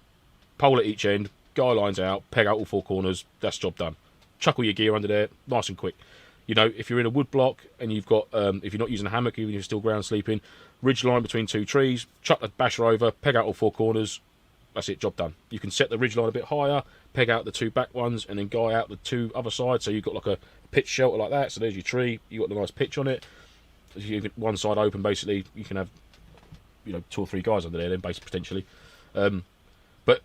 B: pole at each end, guy lines out, peg out all four corners. That's job done. Chuckle your gear under there, nice and quick. If you're in a wood block and you've got, if you're not using a hammock, even if you're still ground sleeping, ridge line between two trees, chuck the basher over, peg out all four corners. That's it, job done. You can set the ridge line a bit higher, peg out the two back ones, and then guy out the two other sides. So you've got like a pitch shelter like that. So there's your tree. You've got the nice pitch on it. You get one side open, basically. You can have, 2 or 3 guys under there, then basically potentially. But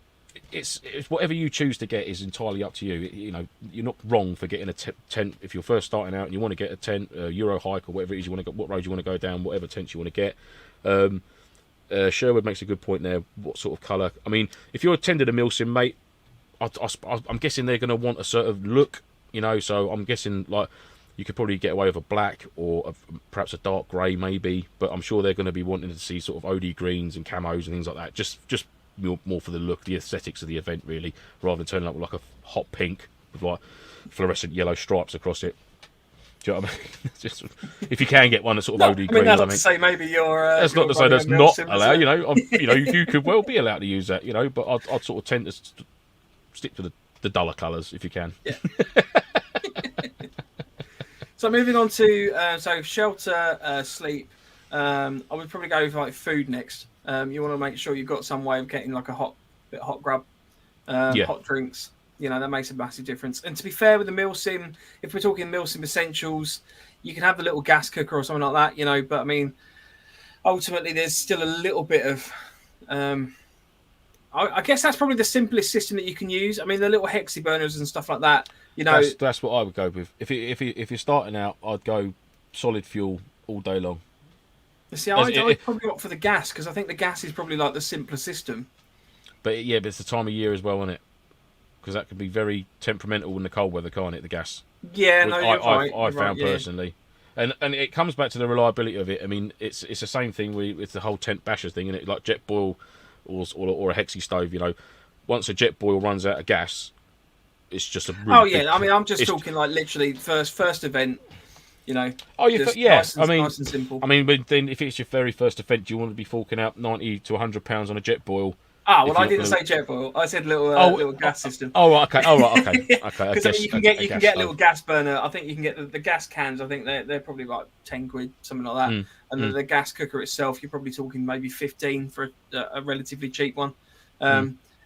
B: it's whatever you choose to get is entirely up to you. You're not wrong for getting a tent if you're first starting out and you want to get a tent, Euro hike or whatever it is you want to go, what road you want to go down, whatever tent you want to get. Sherwood makes a good point there. What sort of colour? I mean, if you're attending a Milsim, mate, I'm guessing they're going to want a certain look. So I'm guessing like you could probably get away with a black or perhaps a dark grey maybe, but I'm sure they're going to be wanting to see sort of OD greens and camos and things like that. Just more for the look, the aesthetics of the event really, rather than turning up with like a hot pink with like fluorescent yellow stripes across it. Do you know what I mean? Just, if you can get one that's sort of OD green.
A: That's not to say maybe you're.
B: That's not to say that's not allowed. You could well be allowed to use that. But I'd sort of tend to stick to the duller colours if you can.
A: Yeah. So moving on to shelter, sleep. I would probably go for like food next. You want to make sure you've got some way of getting like a hot grub, hot drinks. That makes a massive difference. And to be fair with the Milsim, if we're talking Milsim essentials, you can have the little gas cooker or something like that. But I mean, ultimately, there's still a little bit of. I guess that's probably the simplest system that you can use. I mean, the little hexi burners and stuff like that.
B: That's what I would go with. If you're starting out, I'd go solid fuel all day long.
A: See, I'd probably opt for the gas because I think the gas is probably like the simpler system.
B: But it's the time of year as well, isn't it? Because that can be very temperamental in the cold weather, can't it? The gas.
A: Yeah, no, you're right.
B: I found personally, and it comes back to the reliability of it. I mean, it's the same thing with the whole tent basher thing, isn't it? Like jet boil or a hexi stove. Once a jet boil runs out of gas, it's just a. Really
A: I mean, I'm just talking like literally first event.
B: Nice
A: and simple.
B: I mean, but then if it's your very first event, do you want to be forking out £90 to £100 on a jet boil?
A: I didn't say jet boil. I said little gas system.
B: Okay.
A: Because you can get a little gas burner. I think you can get the gas cans. I think they're probably like £10, something like that. And then the gas cooker itself, you're probably talking maybe 15 for a relatively cheap one.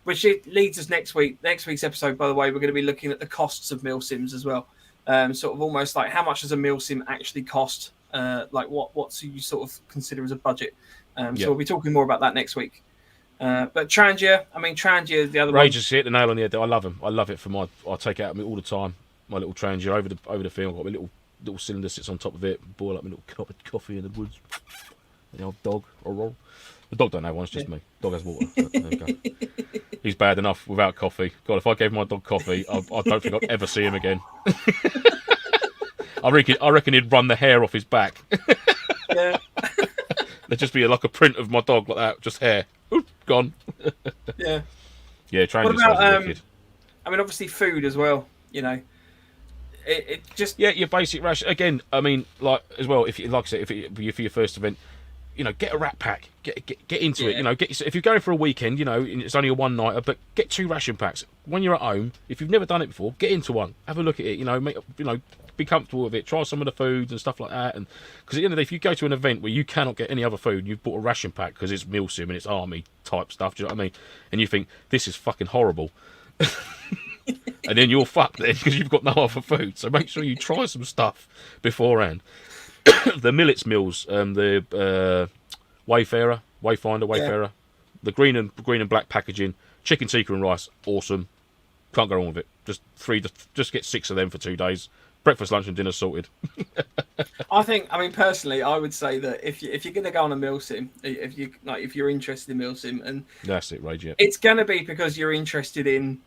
A: Which leads us next week's episode. By the way, we're going to be looking at the costs of Milsims as well. Sort of almost like how much does a Milsim actually cost? Like what do you sort of consider as a budget? So we'll be talking more about that next week. But Trangia is the other one.
B: Ray just hit the nail on the head. I love him. I love it for I take it out of me all the time. My little Trangia over the field. I've got my little cylinder sits on top of it. Boil up my little cup of coffee in the woods. The old dog. The dog don't have one, it's just me. Dog has water. So there we go. He's bad enough without coffee. God, if I gave my dog coffee, I don't think I'd ever see him again. I reckon he'd run the hair off his back.
A: Yeah.
B: There'd just be like a print of my dog like that, just hair. Ooh, gone.
A: Yeah.
B: Yeah, training
A: What about,
B: is wicked.
A: I mean, obviously food as well. You know, it just
B: Your basic ration again. I mean, like as well. If you like I said, if for your first event, you know, get a rat pack. Get into it. You know, if you're going for a weekend, you know, it's only a one nighter, but get 2 ration packs. When you're at home, if you've never done it before, get into one. Have a look at it. You know, be comfortable with it. Try some of the foods and stuff like that. And because at the end of the day, if you go to an event where you cannot get any other food, and you've bought a ration pack because it's Milsim and it's army type stuff. Do you know what I mean? And you think this is fucking horrible. And then you're fucked then because you've got no other food. So make sure you try some stuff beforehand. The millets meals, the Wayfinder, the green and black packaging, chicken tikka and rice, awesome. Can't go wrong with it. Just get 6 of them for 2 days. Breakfast, lunch, and dinner sorted.
A: I mean, personally, I would say that if you're going to go on a Milsim, if you're interested in Milsim, and
B: that's it, Rage. Yeah.
A: It's going to be because you're interested in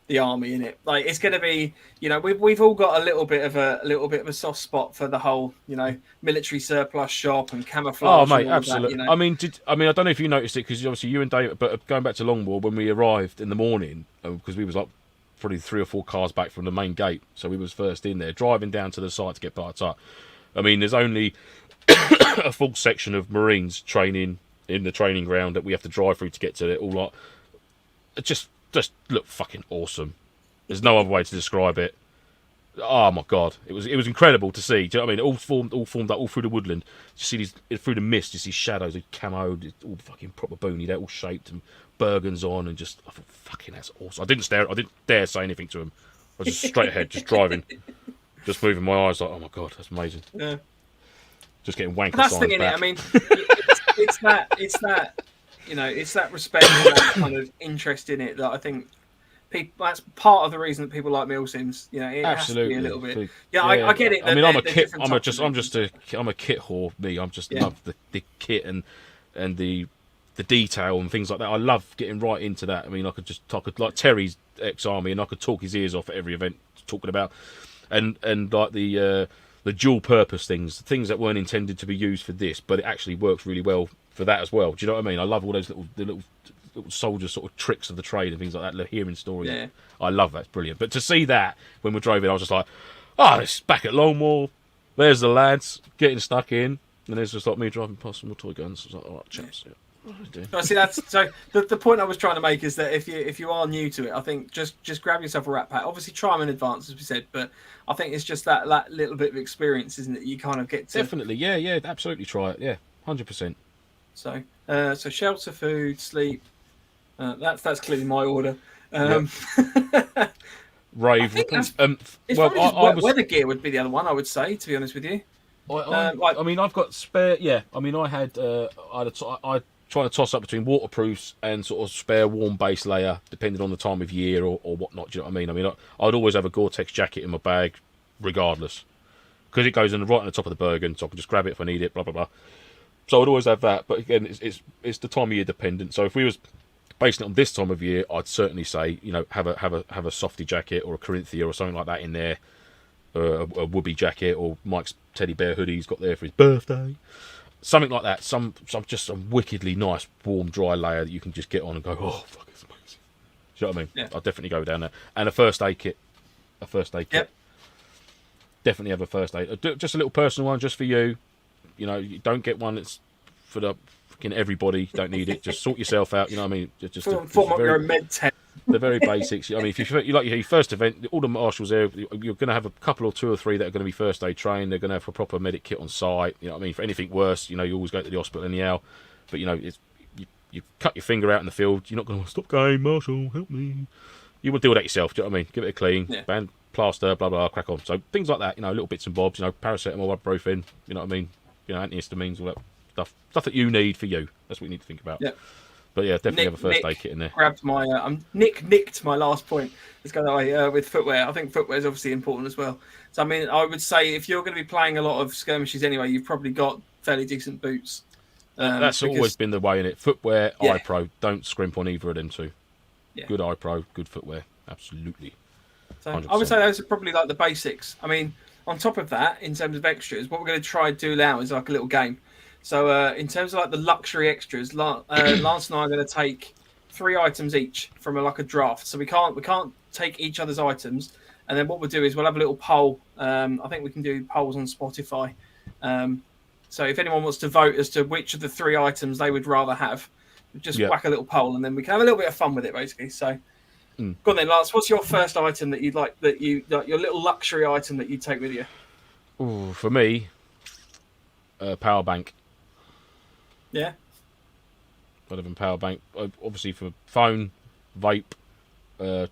A: the army in it. Like it's going to be, you know, we've all got a little bit of a soft spot for the whole, you know, military surplus shop and camouflage.
B: Oh mate, absolutely.
A: That, you know?
B: I don't know if you noticed it because obviously you and Dave. But going back to Longmoor, when we arrived in the morning, because we was like probably 3 or 4 cars back from the main gate, so we was first in there, driving down to the site to get parked up. I mean, there's only a full section of Marines training in the training ground that we have to drive through to get to it. All like just look fucking awesome. There's no other way to describe it. Oh my god, it was incredible to see. Do you know what I mean? All formed up all through the woodland. You see these through the mist. You see shadows, camo, all fucking proper boony. They're all shaped and Bergens on, and just I thought, fucking that's awesome. I didn't dare say anything to him. I was just straight ahead, just driving, just moving my eyes like, oh my god, that's amazing.
A: Yeah.
B: Just getting wanker.
A: That's the thing, innit? I mean, it's that. You know, it's that respect and that kind of interest in it that I think that's part of the reason that people like Milsims. You know, it
B: absolutely
A: has to be a little bit. Yeah, I get it.
B: I mean, I'm a kit whore. Me, I'm just love the kit and the detail and things like that. I love getting right into that. I mean, I could like Terry's ex-army, and I could talk his ears off at every event talking about and like the dual purpose things that weren't intended to be used for this, but it actually works really well for that as well. Do you know what I mean? I love all those little soldier sort of tricks of the trade and things like that. Hearing stories,
A: yeah.
B: I love that. It's brilliant. But to see that when we drove in, I was just like, oh, it's back at Longmoor. There's the lads getting stuck in, and there's just like me driving past some more toy guns. I was like, all right, chaps. Yeah.
A: See, that's so. The point I was trying to make is that if you are new to it, I think just grab yourself a rat pack. Obviously, try them in advance, as we said, but I think it's just that little bit of experience, isn't it? You kind of get to
B: definitely, yeah, absolutely try it, yeah, 100%.
A: So, shelter, food, sleep. That's clearly my order.
B: Rave.
A: Weather gear would be the other one, I would say, to be honest with you.
B: I mean, I've got spare. Yeah, I mean, I try to toss up between waterproofs and sort of spare warm base layer, depending on the time of year or whatnot. Do you know what I mean? I mean, I'd always have a Gore-Tex jacket in my bag, regardless, because it goes right on the top of the Bergen, so I can just grab it if I need it. Blah blah blah. So I'd always have that. But again, it's the time of year dependent. So if we was basing it on this time of year, I'd certainly say, you know, have a softy jacket or a Corinthia or something like that in there, a Whoopee jacket, or Mike's teddy bear hoodie he's got there for his birthday. Something like that. Some wickedly nice, warm, dry layer that you can just get on and go, oh, fuck, it's amazing. Do you know what I mean?
A: Yeah.
B: I'll definitely go down there. And a first aid kit.
A: Yep.
B: Definitely have a first aid. Just a little personal one just for you. You know, you don't get one that's for the fucking everybody. You don't need it. Just sort yourself out. You know what I mean? Just
A: form up your own med tent.
B: The very basics. I mean, if you like your first event, all the marshals there, you're going to have a couple or 2 or 3 that are going to be first aid trained. They're going to have a proper medic kit on site. You know what I mean? For anything worse, you know, you always go to the hospital anyhow. But you know, you cut your finger out in the field. You're not going to stop going, Marshal, help me. You will deal with that yourself. Do you know what I mean? Give it a clean, band, plaster, blah blah, crack on. So things like that. You know, little bits and bobs. You know, paracetamol, ibuprofen. You know what I mean? You know, antihistamines, all that stuff that you need for you. That's what you need to think about.
A: Yeah.
B: But yeah, definitely have a first aid kit in there.
A: Grabbed my nicked my last point. Let's go that way with footwear. I think footwear is obviously important as well. So I mean, I would say if you're going to be playing a lot of skirmishes anyway, you've probably got fairly decent boots.
B: That's always been the way in it. Footwear,
A: Yeah.
B: iPro, don't scrimp on either of them two.
A: Yeah.
B: Good iPro, good footwear, absolutely.
A: So
B: 100%.
A: I would say those are probably like the basics. I mean, on top of that, in terms of extras, what we're going to try and do now is like a little game. So in terms of like the luxury extras, Lance and I are going to take 3 items each from like a draft. So we can't take each other's items. And then what we'll do is we'll have a little poll. I think we can do polls on Spotify. So if anyone wants to vote as to which of the 3 items they would rather have, just whack a little poll, and then we can have a little bit of fun with it, basically. So. Go on then, Lance. What's your first item that you'd like? Your little luxury item that you'd take with you?
B: Ooh, for me, power bank.
A: Yeah.
B: I'd have a power bank, obviously for phone, vape,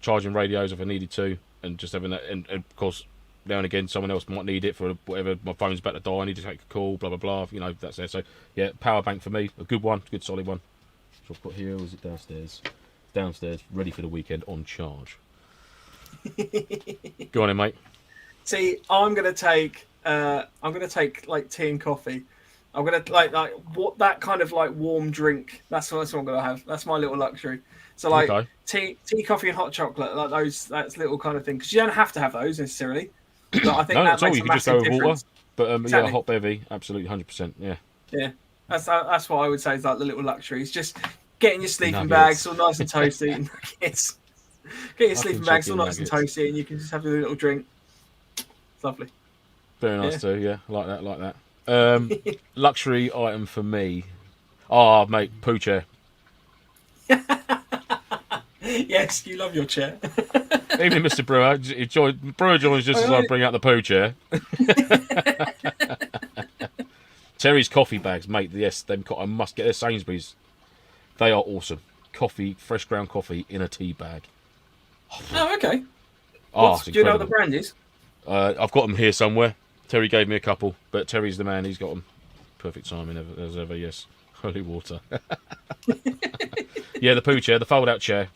B: charging radios if I needed to, and just having that. And of course, now and again, someone else might need it for whatever. My phone's about to die. I need to take a call. Blah blah blah. You know, that's there. So yeah, power bank for me, a good one, good solid one. So I've got here. Or is it downstairs? Downstairs, ready for the weekend, on charge. Go on in, mate.
A: See, I'm gonna take like tea and coffee. I'm gonna like what that kind of like warm drink. That's what I'm gonna have. That's my little luxury. So like tea, coffee, and hot chocolate. Like those. That's little kind of thing, because you don't have to have those necessarily. But I think
B: no,
A: that
B: that's all.
A: makes
B: You
A: a
B: can just go
A: massive
B: with
A: difference.
B: water. But
A: Exactly.
B: yeah, hot bevy, absolutely, 100%. Yeah.
A: Yeah, that's what I would say is like the little luxuries. Just getting your sleeping bags all nice and toasty, and nuggets. Get your sleeping bags all nice and toasty, and you can just have a little drink. It's lovely.
B: Very nice too. Yeah, like that. Luxury item for me. Oh, mate, poo chair.
A: Yes, you love your chair.
B: Evening, Mr. Brewer. Brewer joins just as I bring out the poo chair. Terry's coffee bags, mate. Yes, I must get their Sainsbury's. They are awesome. Coffee, fresh ground coffee in a tea bag.
A: Oh, okay.
B: Do
A: you know what the brand is?
B: I've got them here somewhere. Terry gave me a couple, but Terry's the man. He's got them. Perfect timing as ever. Yes, holy water. Yeah, the poo chair, the fold-out chair.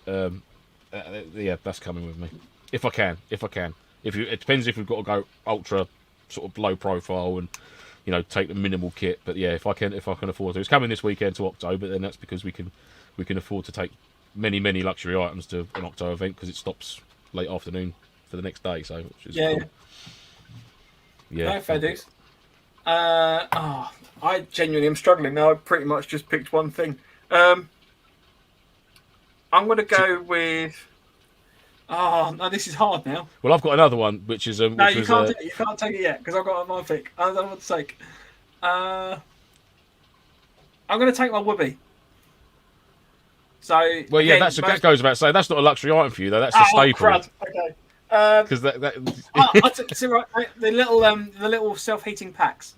B: Yeah, that's coming with me if I can. It depends if we've got to go ultra sort of low profile and take the minimal kit. But yeah, if I can afford to. It's coming this weekend to Octo, but then that's because we can afford to take many luxury items to an Octo event, because it stops late afternoon for the next day. So which is cool. Yeah.
A: No, fair dues. I genuinely am struggling now. I pretty much just picked one thing. I'm going to go with. Oh no, this is hard now.
B: Well, I've got another one, which is
A: no, you can't take it yet, because I've got my pick. I don't know what to take. I'm going to take my whoopee. So
B: well, yeah,
A: again,
B: that goes about saying that's not a luxury item for you though. That's a staple.
A: Crud. Okay.
B: Because
A: the little self-heating packs.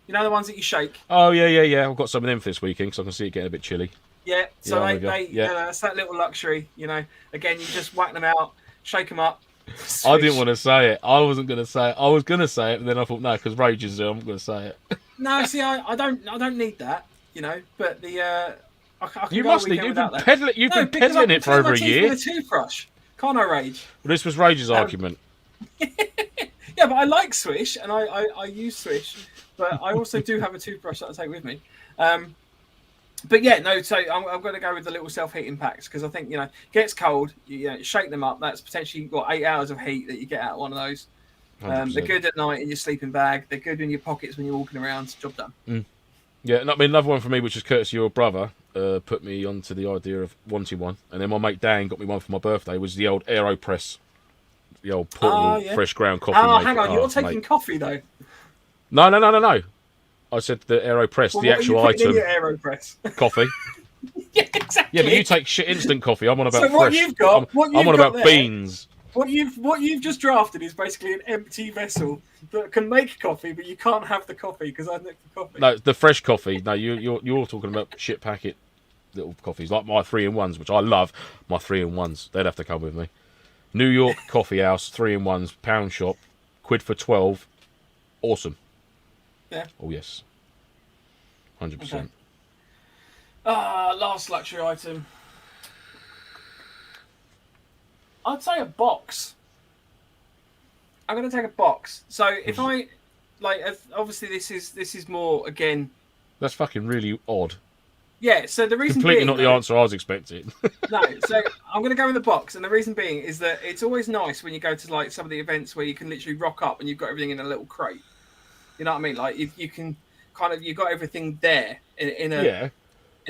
A: You know, the ones that you shake.
B: Oh yeah. I've got some of them for this weekend, because I can see it getting a bit chilly.
A: Yeah, so that's that little luxury. Again, you just whack them out, shake them up. Swish.
B: I didn't want to say it. I wasn't going to say it. I was going to say it, but then I thought no, because Rage is there. I'm going to say it.
A: No, see, I don't need that. But the
B: you must need. You've been peddling it for over a year.
A: With a toothbrush, can't I, Rage?
B: Well, this was Rage's argument.
A: Yeah, but I like Swish, and I use Swish, but I also do have a toothbrush that I take with me. But yeah, no. So I'm going to go with the little self-heating packs, because I think gets cold. You shake them up. That's potentially 8 hours of heat that you get out of one of those. They're good at night in your sleeping bag. They're good in your pockets when you're walking around. Job done.
B: Yeah, another one for me, which is courtesy of your brother, put me onto the idea of wanting one, and then my mate Dan got me one for my birthday. Was the old AeroPress, the old portable fresh ground coffee maker.
A: Hang on, you're taking coffee though?
B: No. I said the AeroPress, the actual item.
A: In your AeroPress?
B: Coffee.
A: Yeah, exactly.
B: Yeah, but you take shit instant coffee. I'm on about
A: so
B: fresh. I'm on about beans.
A: What you've just drafted is basically an empty vessel that can make coffee, but you can't have the coffee because I make the coffee.
B: No, the fresh coffee. No, you're talking about shit packet little coffees like my 3-in-1s, which I love. My 3-in-1s, they'd have to come with me. New York Coffee House 3-in-1s, pound shop, quid for 12. Awesome.
A: Yeah.
B: Oh yes. 100%.
A: Okay. Last luxury item. I'd say a box. I'm going to take a box. So if I obviously this is more again.
B: That's fucking really odd.
A: Yeah, so the reason
B: Completely
A: being,
B: not the answer I was expecting.
A: No, so I'm going to go in the box, and the reason being is that it's always nice when you go to like some of the events where you can literally rock up and you've got everything in a little crate. You know what I mean? Like you can kind of, you've got everything there in a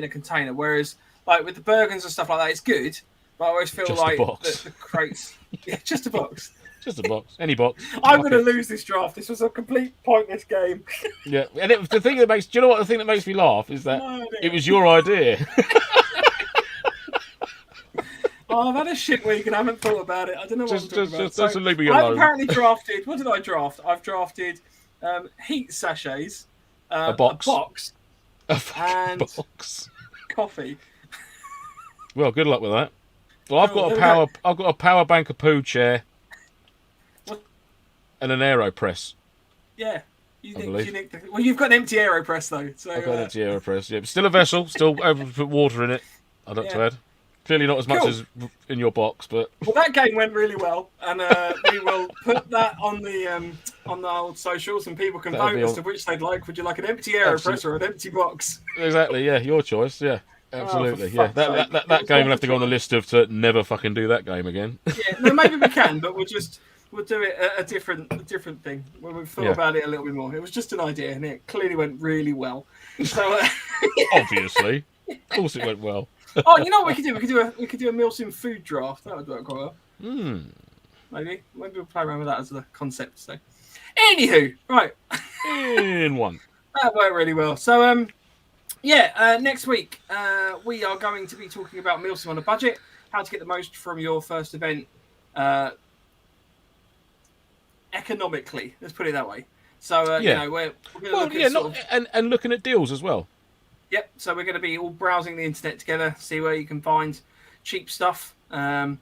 A: container. Whereas like with the Bergens and stuff like that, it's good, but I always feel
B: Just
A: like
B: a box.
A: the crates, yeah, just a box.
B: Just a box, any box.
A: I'm going to lose this draft. This was a complete pointless game.
B: Yeah, and the thing that makes, do you know what the thing that makes me laugh is that it was your idea.
A: Oh, I've had a shit week and I haven't thought about it. I don't know what I'm talking about.
B: Just leave me alone.
A: I've apparently drafted. What did I draft? I've drafted heat sachets,
B: a box,
A: and
B: box,
A: coffee.
B: Well, good luck with that. Well, I've got a power bank, a poo chair, and an AeroPress.
A: Yeah. Well, you've got an empty AeroPress though. So
B: I've got an empty AeroPress. Yeah, but still a vessel. Still able to put water in it. I'd like to add. Clearly not as much as in your box, but
A: well, that game went really well, and we will put that on the old socials, and people can vote as to which they'd like. Would you like an empty AeroPress or an empty box?
B: Exactly. Yeah, your choice. Yeah. Absolutely, that game will have to go on the list of to never fucking do that game again.
A: Yeah, no, maybe we can, but we'll do it a different thing when we've thought about it a little bit more. It was just an idea, and it clearly went really well. So
B: obviously, of course, it went well.
A: Oh, you know what we could do? We could do a Milsim food draft. That would work quite well. Maybe we'll play around with that as a concept. So, anywho, right.
B: In one.
A: That worked really well. So, next week we are going to be talking about Milsim on a budget, how to get the most from your first event economically. Let's put it that way. So, you know, we're going to look at
B: and looking at deals as well.
A: Yep. So we're going to be all browsing the internet together, see where you can find cheap stuff. And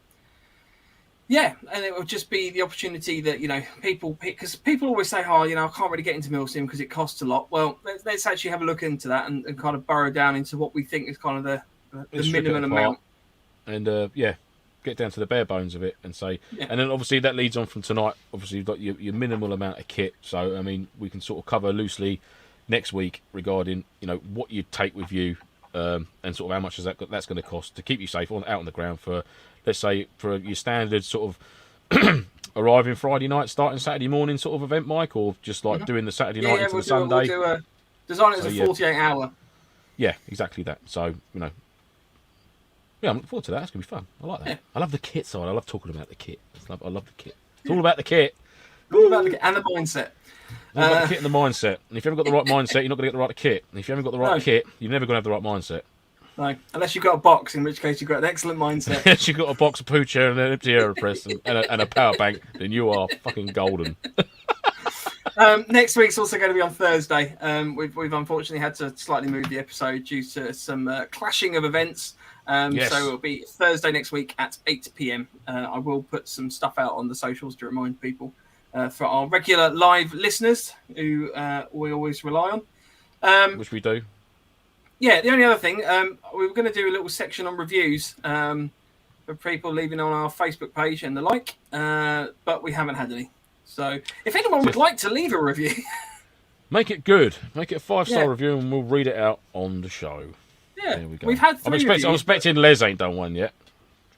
A: it will just be the opportunity that, you know, because people always say, oh, you know, I can't really get into Milsim because it costs a lot. Well, let's actually have a look into that and kind of burrow down into what we think is kind of the minimum amount.
B: And get down to the bare bones of it and say, and then obviously that leads on from tonight. Obviously you've got your minimal amount of kit. So, I mean, we can sort of cover loosely next week regarding, you know, what you'd take with you and sort of how much that's going to cost to keep you safe out on the ground for, let's say, for your standard sort of arriving Friday night, starting Saturday morning sort of event, Mike, or just like doing the Saturday night into the Sunday.
A: We'll design it as a 48-hour.
B: Yeah, exactly that. So, you know, yeah, I'm looking forward to that. It's going to be fun. I like that. Yeah. I love the kit side. I love talking about the kit. I love the kit. It's all about the kit.
A: All about the kit and the mindset.
B: All about the kit and the mindset. And if you haven't got the right mindset, you're not going to get the right kit. And if you haven't got the right kit, you're never going to have the right mindset.
A: No, unless you've got a box, in which case you've got an excellent mindset.
B: Unless you've got a box of poo chair and an empty AeroPress and a power bank, then you are fucking golden.
A: Next week's also going to be on Thursday. We've unfortunately had to slightly move the episode due to some clashing of events. So it'll be Thursday next week at 8 p.m. I will put some stuff out on the socials to remind people for our regular live listeners who we always rely on.
B: Which we do.
A: Yeah, the only other thing, we were going to do a little section on reviews for people leaving on our Facebook page and the like, but we haven't had any. So if anyone would like to leave a review...
B: Make it good. Make it a 5-star review and we'll read it out on the show.
A: Yeah,
B: there we go.
A: We've had 3 reviews.
B: I'm expecting Les ain't done one yet.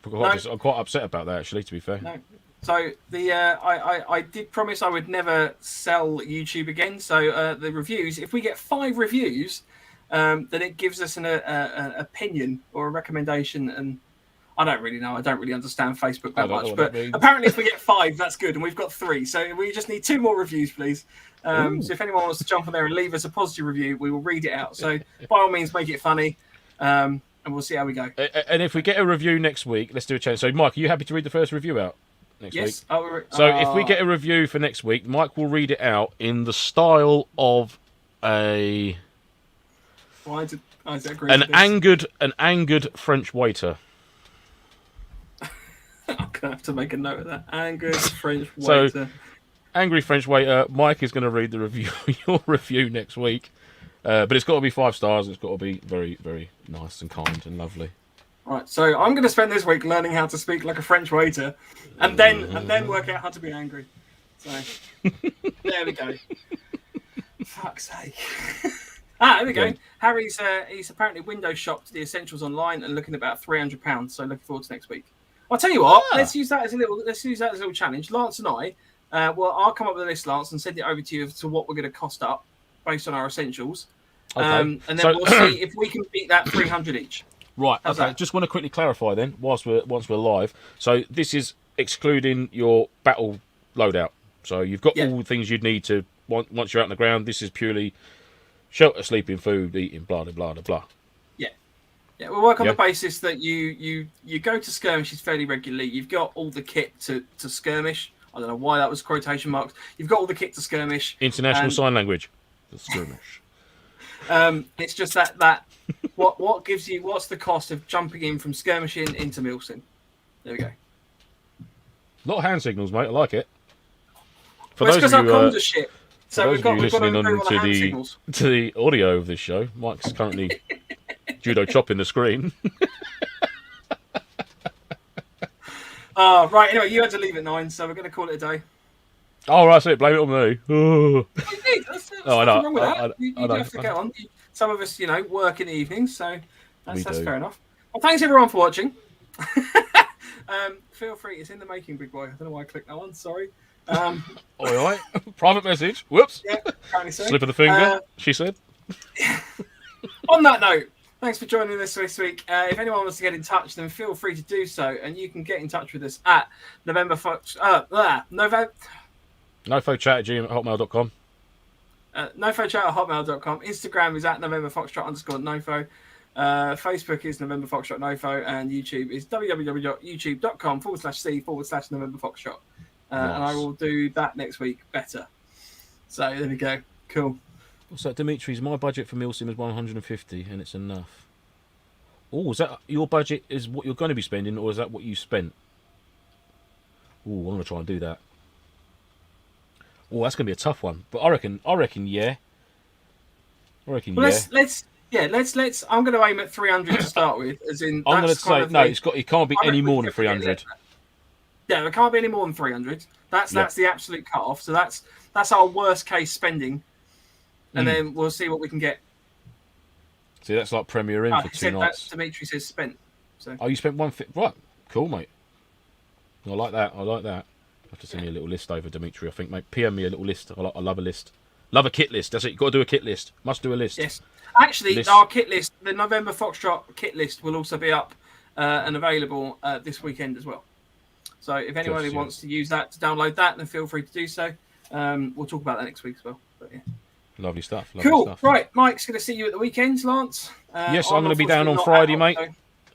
B: I'm quite upset about that, actually, to be fair.
A: No. So I did promise I would never sell YouTube again. So the reviews, if we get 5 reviews... then it gives us an opinion or a recommendation, and I don't really know. I don't really understand Facebook that much, but apparently if we get 5, that's good, and we've got 3, so we just need 2 more reviews, please. So if anyone wants to jump on there and leave us a positive review, we will read it out. So by all means, make it funny, and we'll see how we go.
B: And if we get a review next week, let's do a challenge. So, Mike, are you happy to read the first review out next week?
A: Yes.
B: So if we get a review for next week, Mike will read it out in the style of a... An angered French waiter.
A: I'm gonna have to make a note of that. Angered French waiter.
B: So, angry French waiter. Mike is going to read the review, your review next week, but it's got to be 5 stars. It's got to be very, very nice and kind and lovely.
A: Right. So I'm going to spend this week learning how to speak like a French waiter, and then work out how to be angry. So there we go. Fuck's sake. There we go.
B: Yeah.
A: Harry's he's apparently window shopped the essentials online and looking at about £300. So looking forward to next week. I'll tell you what. Let's use that as a little challenge. Lance and I, I'll come up with a list, Lance, and send it over to you as to what we're going to cost up based on our essentials.
B: Okay.
A: And then we'll see if we can beat that 300 each.
B: Right.
A: How's
B: Okay.
A: that?
B: Just want to quickly clarify then, once we're live. So this is excluding your battle loadout. So you've got all the things you'd need to once you're out on the ground. This is purely shelter, sleeping, food, eating, blah blah blah blah.
A: Yeah, we'll work on the basis that you go to skirmishes fairly regularly. You've got all the kit to skirmish. I don't know why that was quotation marks. You've got all the kit to skirmish.
B: International Sign Language. The skirmish.
A: It's just that what gives you, what's the cost of jumping in from skirmishing into Milsim? There we go.
B: A lot of hand signals, mate. I like it.
A: For those because our comms are shit. So
B: we've got to
A: improve on the hand signals.
B: To the audio of this show, Mike's currently judo chopping the screen.
A: Right. Anyway, you had to leave at 9, so we're going to call it a day.
B: Oh, right, so blame it on me. Oh,
A: I know. Wrong with that.
B: I
A: You
B: know.
A: have to get on. Some of us, work in the evenings, so that's
B: do.
A: fair enough. Well, thanks everyone for watching. Feel free. It's in the making, big boy. I don't know why I clicked that one. Sorry.
B: All right. Private message. Whoops.
A: Yeah, apparently so.
B: Slip of the finger, she said.
A: On that note, thanks for joining us this week. If anyone wants to get in touch, then feel free to do so, and you can get in touch with us at November Foxtrot.
B: nofochat@hotmail.com.
A: nofochat@hotmail.com. Instagram is at November Foxtrot_nofo. Facebook is November Foxtrot Nofo, and YouTube is www.youtube.com/c/November Foxtrot.
B: Nice.
A: And I will do that next week better. So there we go. Cool.
B: What's that, Dimitri's? My budget for Milsim is 150, and it's enough. Oh, is that your budget? Is what you're going to be spending, or is that what you spent? Oh, I'm going to try and do that. Oh, that's going to be a tough one, but I reckon, yeah.
A: Well, let's. I'm going to aim at 300 to start with, as in.
B: I'm going to say no. It can't be any more than 300.
A: Yeah, it can't be any more than 300. That's the absolute cut-off. So that's our worst case spending, and then we'll see what we can get.
B: See, that's like Premier Inn for 2 nights.
A: Dimitri says spent. So.
B: Oh, you spent 150. Right, cool, mate. I like that. I have to send me a little list over, Dimitri. I think, mate. PM me a little list. I love a list. Love a kit list. That's it. You've got to do a kit list. Must do a list.
A: Yes. Actually, our kit list, the November Foxtrot kit list, will also be up and available this weekend as well. So if anybody wants to use that to download that, then feel free to do so. We'll talk about that next week as well. But yeah.
B: Lovely stuff.
A: Cool. Right, Mike's going to see you at the weekends, Lance.
B: Yes, I'm going to be down on Friday, mate.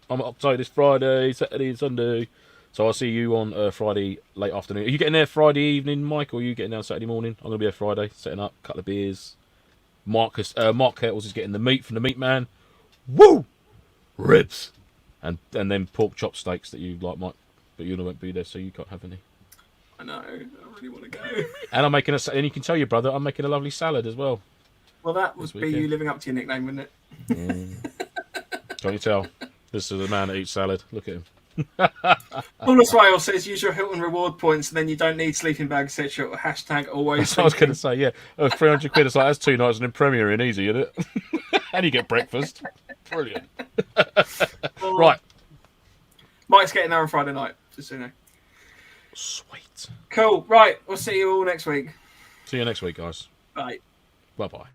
B: I'm up this Friday, Saturday, and Sunday. So I'll see you on Friday late afternoon. Are you getting there Friday evening, Mike, or are you getting there Saturday morning? I'm going to be there Friday, setting up, a couple of beers. Mark Kettles is getting the meat from the meat man. Woo! Ribs! And then pork chop steaks that you like, Mike. But you won't be there, so you can't have any.
A: I know. I really want to go.
B: And I'm making and you can tell your brother I'm making a lovely salad as well.
A: Well, that would be you living up to your nickname, wouldn't it?
B: Can't you tell? This is a man that eats salad. Look at him.
A: Paulus Whale says use your Hilton reward points, and then you don't need sleeping bags, etc. # always.
B: I was going to say, yeah. 300 quid. It's like that's 2 nights and then Premier Inn easy, isn't it? And you get breakfast. Brilliant. Right.
A: Mike's getting there on Friday night, just so you know.
B: Sweet.
A: Cool. Right. We'll see you all next week.
B: See you next week, guys.
A: Bye.
B: Bye-bye.